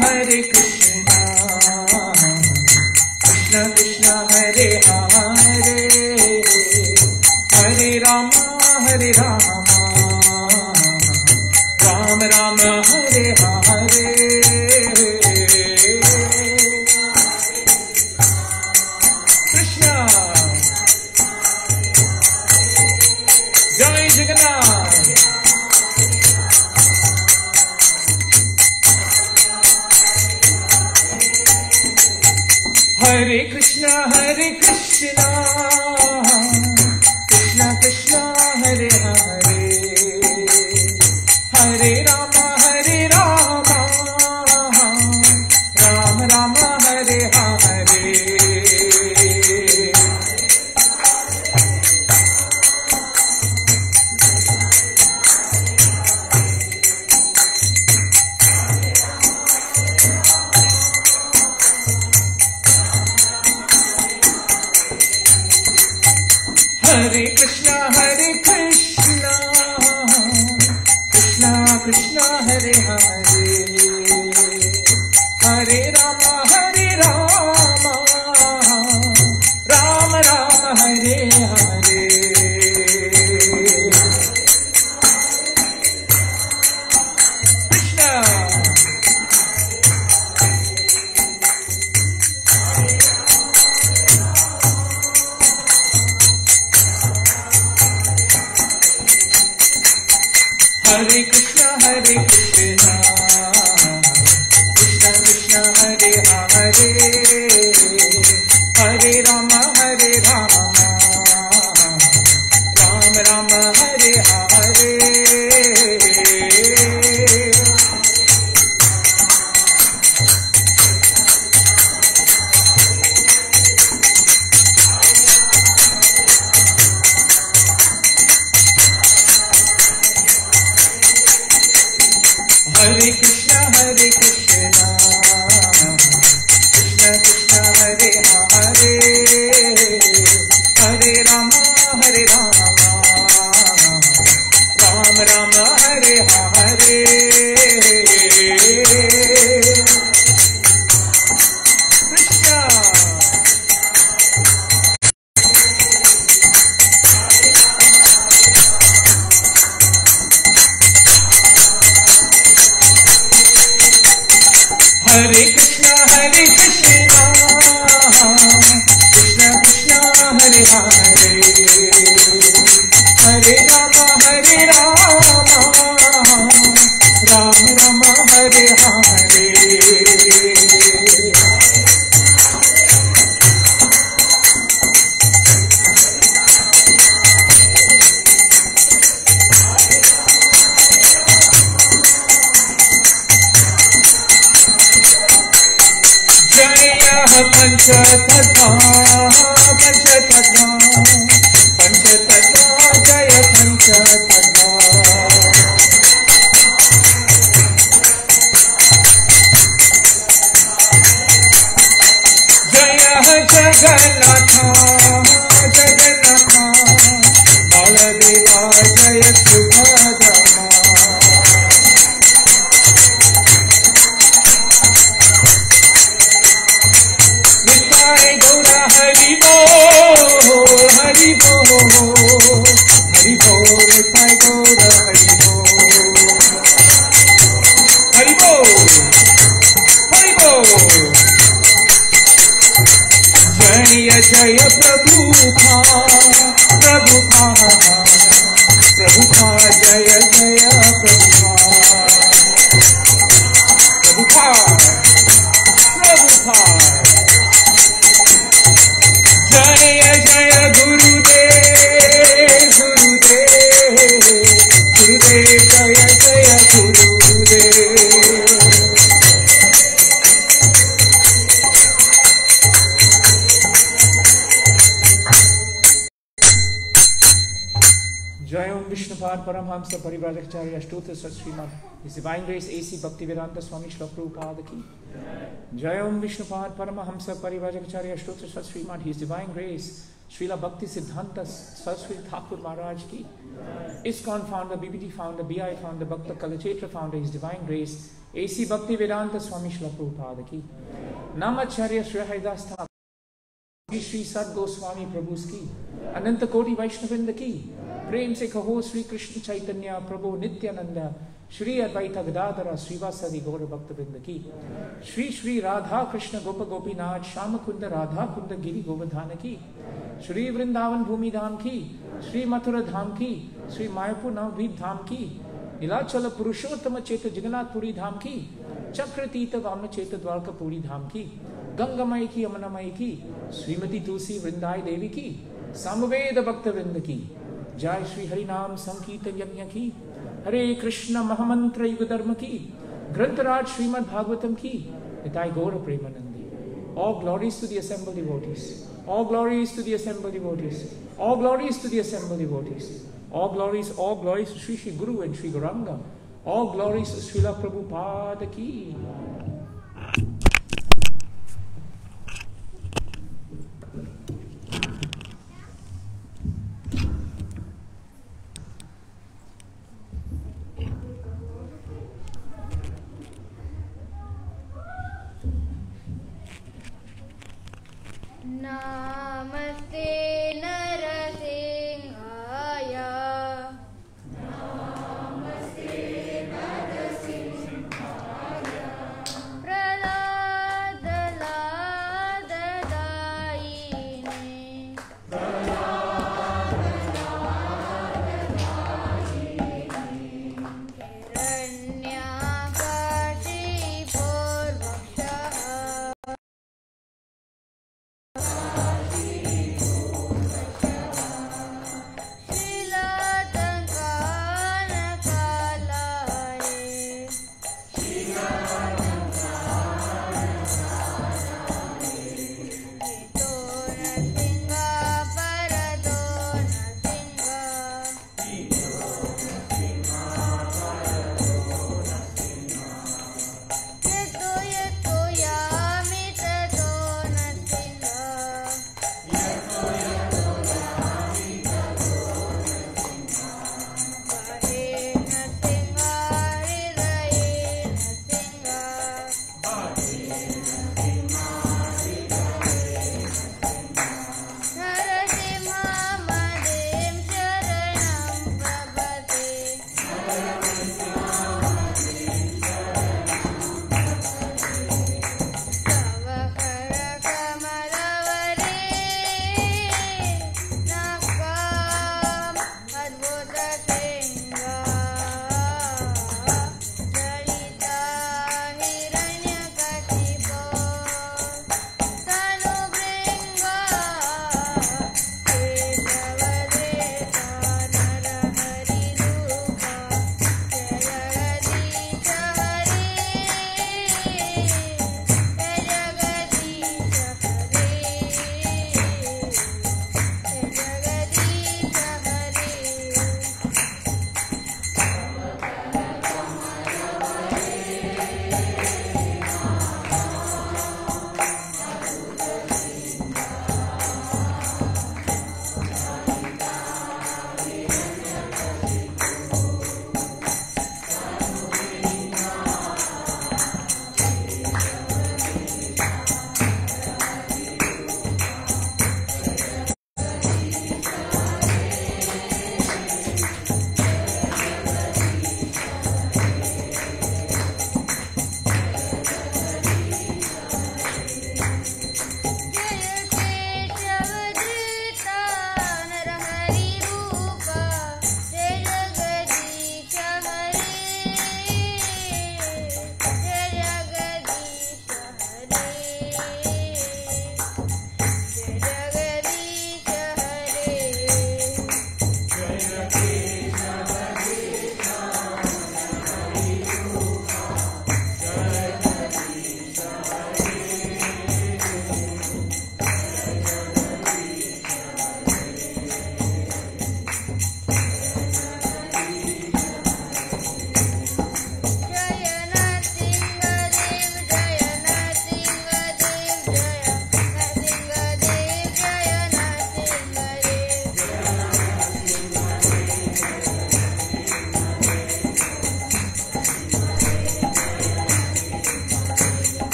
Hare Krishna, Krishna Krishna Hare Hare, Hare Rama Hare Rama, Rama Rama Hare Hare. Krishna, Jai Jagannath. Hare Krishna, Krishna Krishna Hare Hare, Hare Rama Rama Rama Hare Hare. Hare Krishna, Krishna Krishna Hare Hare, Hare Rama Rama Rama Hare Hare. Krishna, Hare Krishna, Krishna Krishna Hare Hare, Hare Rama Rama Rama Hare Hare. Hare Krishna, Krishna Krishna Hare Hare, Hare Rama Rama Rama Hare Hare. Krishna, Hare Krishna, Krishna Krishna Hare Hare, Hare Rama Rama Rama Hare Hare. Panchatattva Jaya Panchatattva. Jaya Jagannatha Baladeva Jaya Subhadama. Hari Bol, Hari Bol, Hari Bol, Sai Gaura Hari Bol, Hari Bol, Hari Bol. Jaya Jaya Prabhupada, Prabhupada Jaya Jaya Prabhupada, Prabhupada. Jaya Jaya Gurudev, Gurudev Jaya Jaya Gurudev. Jai Om Vishnupad Paramhamsa Parivrajacharya Ashtota Sat Srimad His Divine Grace A.C. Bhaktivedanta Swami Srila Prabhupada Ki. Jai Om Vishnupad Paramhamsa Parivrajacharya Ashtota Sat Srimad His Divine Grace Srila Bhakti Siddhanta Saraswati Thakur Maharaj ki, ISKCON founder, BBT founder, BI founder, Bhakta Kalachetra founder, His Divine Grace, AC Bhakti Vedanta Swami Srila Prabhupada ki, Namacharya Sri Haridas Thakur, Sri Sad Goswami Prabhu's ki, Ananta Koti Vaishnavinda ki, Prem se kaho Sri Krishna Chaitanya Prabhu Nityananda, Shri Advaita Gadadhara Srivasadi Gaura Bhaktavinda ki, Shri Shri Radha Krishna Gopa Gopinath Shama Kunda Radha Kunda Giri Govardhana ki, Shri Vrindavan Bhumi Dham ki, Shri Mathura Dham ki, Shri Mayapur Navadvip Dham ki, Nilachala Purushottama Cheta Jagannath Puri Dham ki, Chakratita Vamna Cheta Dwarka Puri Dham ki, Gangamai ki Amanamai ki, Srimati Tulsi Vrindai Devi ki, Samaveda Bhaktavinda ki, Jai Shri Harinam Sankirtan Yajna ki, Hare Krishna Mahamantra Yuga Dharma ki, Grantaraj Srimad Bhagavatam ki, Nitai Gaura Premanandi. All glories to the assembled devotees. All glories to the assembled devotees. All glories to the assembled devotees. All glories to Sri Sri Guru and Sri Gauranga. All glories to Srila Prabhupada ki. Namaste Narasimhaya. Namaste Narasimhaya. Praladadadayine. Hiranyakashipurvakshaha.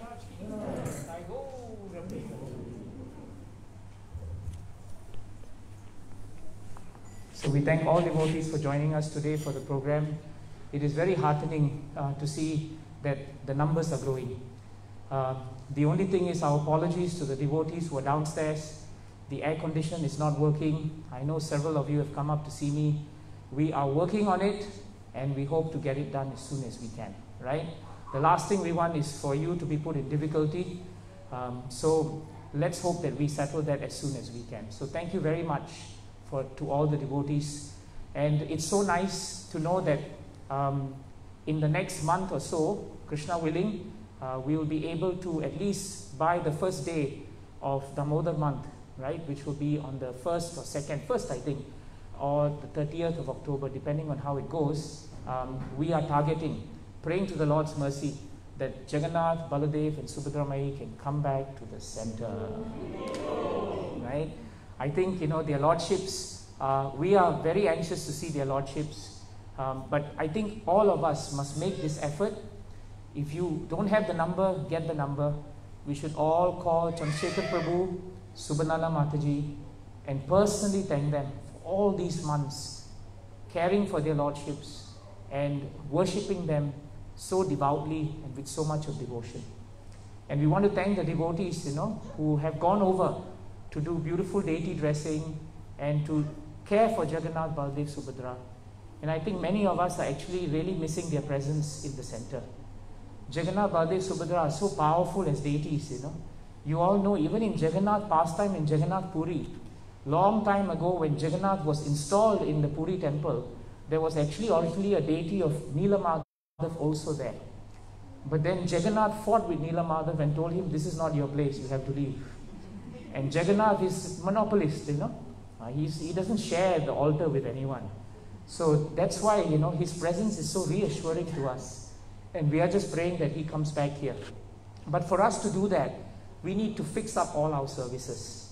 Maharaj ki. I go, Ramli. So we thank all devotees for joining us today for the program. It is very heartening to see that the numbers are growing. The only thing is our apologies to the devotees who are downstairs. The air condition is not working. I know several of you have come up to see me. We are working on it and we hope to get it done as soon as we can, right? The last thing we want is for you to be put in difficulty. So let's hope that we settle that as soon as we can. So thank you very much to all the devotees. And it's so nice to know that in the next month or so, Krishna willing, we will be able to at least by the first day of Damodar month, right, which will be on the 1st or 2nd, I think, or the 30th of October, depending on how it goes, we are targeting, praying to the Lord's mercy that Jagannath, Baladev and Subhadra Mai can come back to the center, right? I think, their lordships, we are very anxious to see their lordships, but I think all of us must make this effort. If you don't have the number, get the number. We should all call Chandrasekhar Prabhu, Subhanala Mataji, and personally thank them for all these months, caring for their lordships and worshipping them so devoutly and with so much of devotion. And we want to thank the devotees, who have gone over to do beautiful deity dressing and to care for Jagannath, Baladev, Subhadra. And I think many of us are actually really missing their presence in the center. Jagannath, Baladev, Subhadra are so powerful as deities, You all know, even in Jagannath pastime in Jagannath Puri, long time ago when Jagannath was installed in the Puri temple, there was actually originally a deity of Neelamadhav also there. But then Jagannath fought with Neelamadhav and told him, this is not your place, you have to leave. And Jagannath is monopolist, he doesn't share the altar with anyone. So that's why, his presence is so reassuring to us. And we are just praying that he comes back here. But for us to do that, we need to fix up all our services.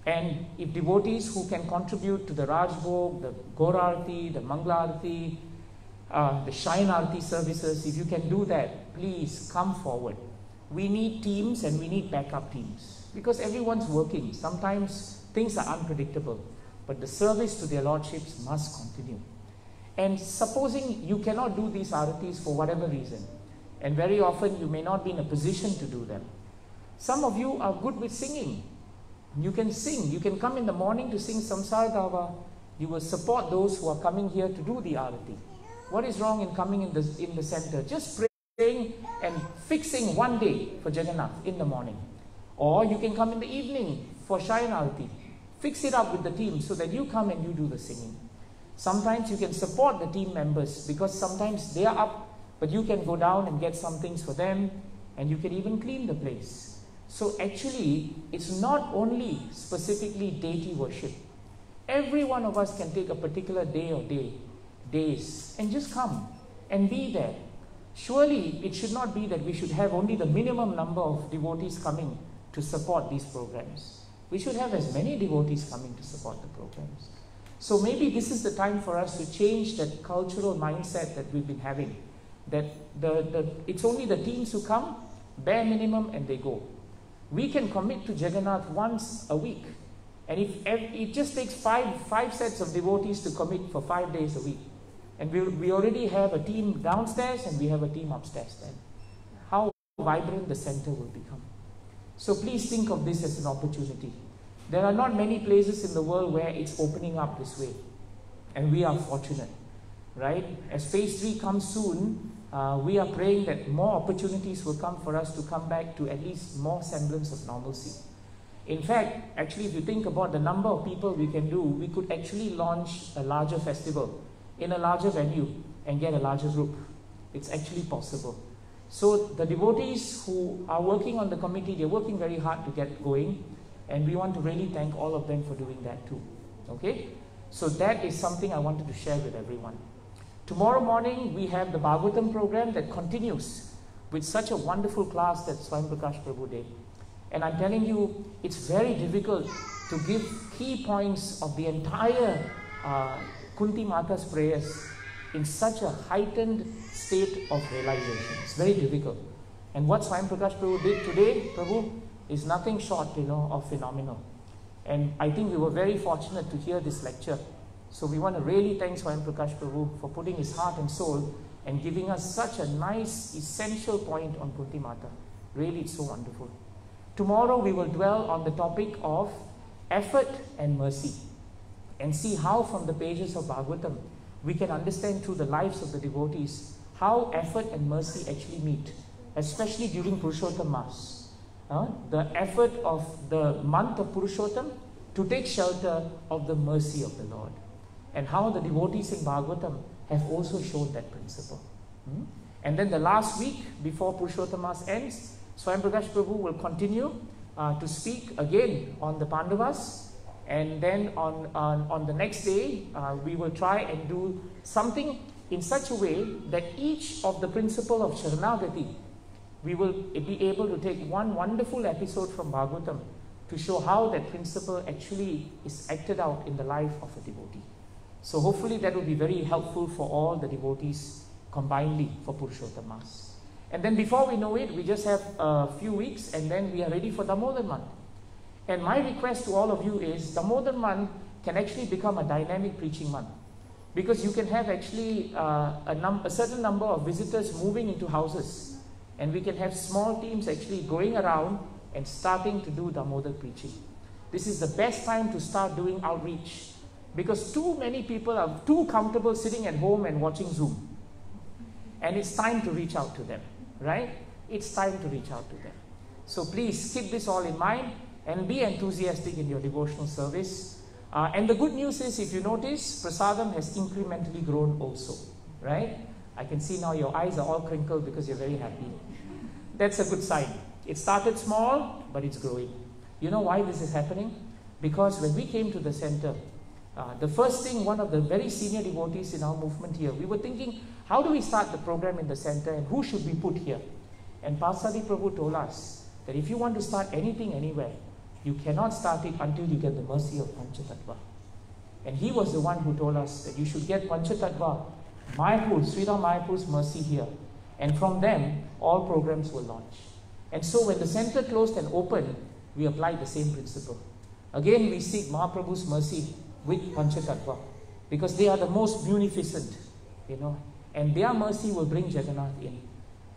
And if devotees who can contribute to the Rajbhog, the Gaura Arati, the Mangala Arati, the Shine Arati services, if you can do that, please come forward. We need teams and we need backup teams. Because everyone's working. Sometimes things are unpredictable. But the service to their lordships must continue. And supposing you cannot do these aratis for whatever reason, and very often you may not be in a position to do them. Some of you are good with singing. You can sing. You can come in the morning to sing Samsara Dava. You will support those who are coming here to do the arati. What is wrong in coming in the center? Just praying and fixing one day for Jagannath in the morning. Or you can come in the evening for Shine Arati. Fix it up with the team so that you come and you do the singing. Sometimes you can support the team members because sometimes they are up, but you can go down and get some things for them and you can even clean the place. So actually, it's not only specifically deity worship. Every one of us can take a particular day or days and just come and be there. Surely it should not be that we should have only the minimum number of devotees coming to support these programs. We should have as many devotees coming to support the programs. So maybe this is the time for us to change that cultural mindset that we've been having. That it's only the teams who come, bare minimum, and they go. We can commit to Jagannath once a week. And if it just takes five sets of devotees to commit for 5 days a week. And we already have a team downstairs and we have a team upstairs then. How vibrant the center will become. So please think of this as an opportunity. There are not many places in the world where it's opening up this way. And we are fortunate, right? As phase 3 comes soon, we are praying that more opportunities will come for us to come back to at least more semblance of normalcy. In fact, actually, if you think about the number of people we can do, we could actually launch a larger festival in a larger venue and get a larger group. It's actually possible. So the devotees who are working on the committee, they're working very hard to get going. And we want to really thank all of them for doing that too. Okay? So that is something I wanted to share with everyone. Tomorrow morning, we have the Bhagavatam program that continues with such a wonderful class that Swami Prakash Prabhu did. And I'm telling you, it's very difficult to give key points of the entire Kunti Mata's prayers in such a heightened state of realization. It's very difficult. And what Swayam Prakash Prabhu did today, Prabhu, is nothing short, of phenomenal. And I think we were very fortunate to hear this lecture. So we want to really thank Swayam Prakash Prabhu for putting his heart and soul and giving us such a nice, essential point on Kunti Mata. Really, it's so wonderful. Tomorrow we will dwell on the topic of effort and mercy and see how from the pages of Bhagavatam we can understand through the lives of the devotees how effort and mercy actually meet, especially during Purushottam Mass. The effort of the month of Purushottam to take shelter of the mercy of the Lord, and how the devotees in Bhagavatam have also shown that principle. And then the last week before Purushottam Mass ends, Swayam Prakash Prabhu will continue to speak again on the Pandavas, and then on the next day we will try and do something in such a way that each of the principle of Sharanagati, we will be able to take one wonderful episode from Bhagavatam to show how that principle actually is acted out in the life of a devotee. So hopefully that will be very helpful for all the devotees combinedly for Purushottam Mass. And then before we know it, we just have a few weeks and then we are ready for Damodar month. And my request to all of you is Damodar month can actually become a dynamic preaching month, because you can have actually a certain number of visitors moving into houses, and we can have small teams actually going around and starting to do Damodar preaching. This is the best time to start doing outreach, because too many people are too comfortable sitting at home and watching Zoom. And it's time to reach out to them, right? It's time to reach out to them. So please keep this all in mind and be enthusiastic in your devotional service. And the good news is, if you notice, Prasadam has incrementally grown also, right? I can see now your eyes are all crinkled because you're very happy. That's a good sign. It started small, but it's growing. You know why this is happening? Because when we came to the center, the first thing, one of the very senior devotees in our movement here, we were thinking, how do we start the program in the center and who should we put here? And Pasadi Prabhu told us that if you want to start anything anywhere, you cannot start it until you get the mercy of Panchatattva. And he was the one who told us that you should get Panchatattva, Mayapur, Sri Ram Mayapur's mercy here. And from them, all programs will launch. And so when the center closed and opened, we applied the same principle. Again, we seek Mahaprabhu's mercy with Panchatattva, because they are the most munificent, and their mercy will bring Jagannath in.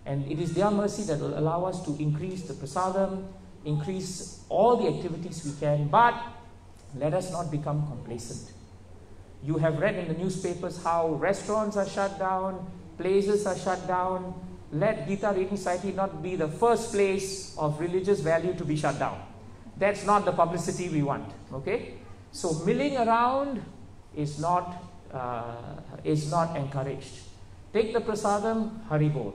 And it is their mercy that will allow us to increase the prasadam, increase all the activities we can, but let us not become complacent. You have read in the newspapers how restaurants are shut down, places are shut down. Let Gita Reading Society not be the first place of religious value to be shut down. That's not the publicity we want, okay? So milling around is not encouraged. Take the prasadam, Haribol.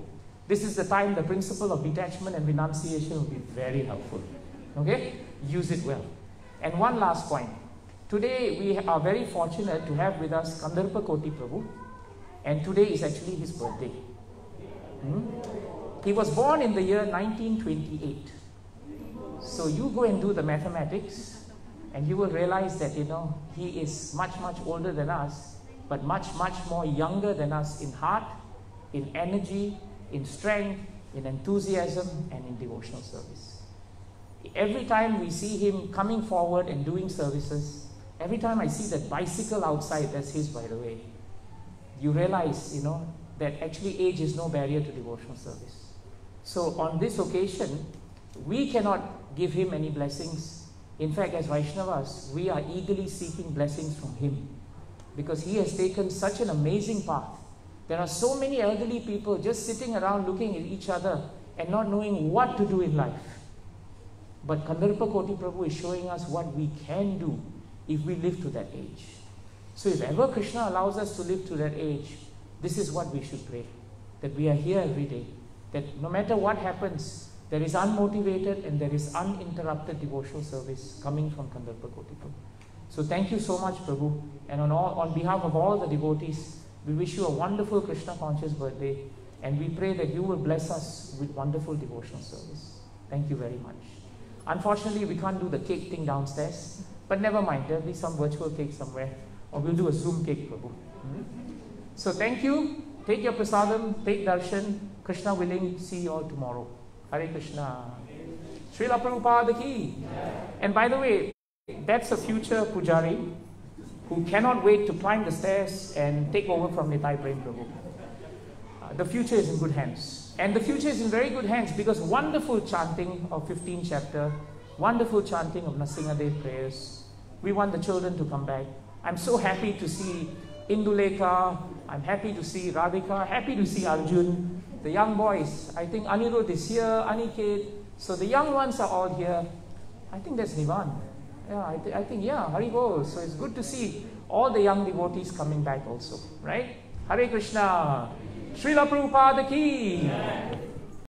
This is the time the principle of detachment and renunciation will be very helpful. Okay? Use it well. And one last point. Today we are very fortunate to have with us Kandarpa Koti Prabhu, and today is actually his birthday. He was born in the year 1928. So you go and do the mathematics and you will realize that, he is much, much older than us, but much, much more younger than us in heart, in energy, in strength, in enthusiasm, and in devotional service. Every time we see him coming forward and doing services, every time I see that bicycle outside, that's his, by the way, you realize, that actually age is no barrier to devotional service. So on this occasion, we cannot give him any blessings. In fact, as Vaishnavas, we are eagerly seeking blessings from him, because he has taken such an amazing path. There are so many elderly people just sitting around looking at each other and not knowing what to do in life. But Kandarpa Koti Prabhu is showing us what we can do if we live to that age. So if ever Krishna allows us to live to that age, this is what we should pray. That we are here every day. That no matter what happens, there is unmotivated and there is uninterrupted devotional service coming from Kandarpa Koti Prabhu. So thank you so much, Prabhu. And on behalf of all the devotees, we wish you a wonderful Krishna conscious birthday, and we pray that you will bless us with wonderful devotional service. Thank you very much. Unfortunately, we can't do the cake thing downstairs, but never mind, there'll be some virtual cake somewhere, or we'll do a Zoom cake, Prabhu. So thank you. Take your prasadam, take darshan. Krishna willing, see you all tomorrow. Hare Krishna. Srila Prabhupada ki. And by the way, that's a future Pujari who cannot wait to climb the stairs and take over from Nitai Prem Prabhu. The future is in good hands. And the future is in very good hands because wonderful chanting of 15th chapter, wonderful chanting of Nrsingadev prayers. We want the children to come back. I'm so happy to see Indulekha, I'm happy to see Radhika, happy to see Arjun, the young boys. I think Anirudh is here, Aniket. So the young ones are all here. I think that's Nivan. Yeah, I think, Hari Bol. So it's good to see all the young devotees coming back also, right? Hare Krishna. Srila Prabhupada ki.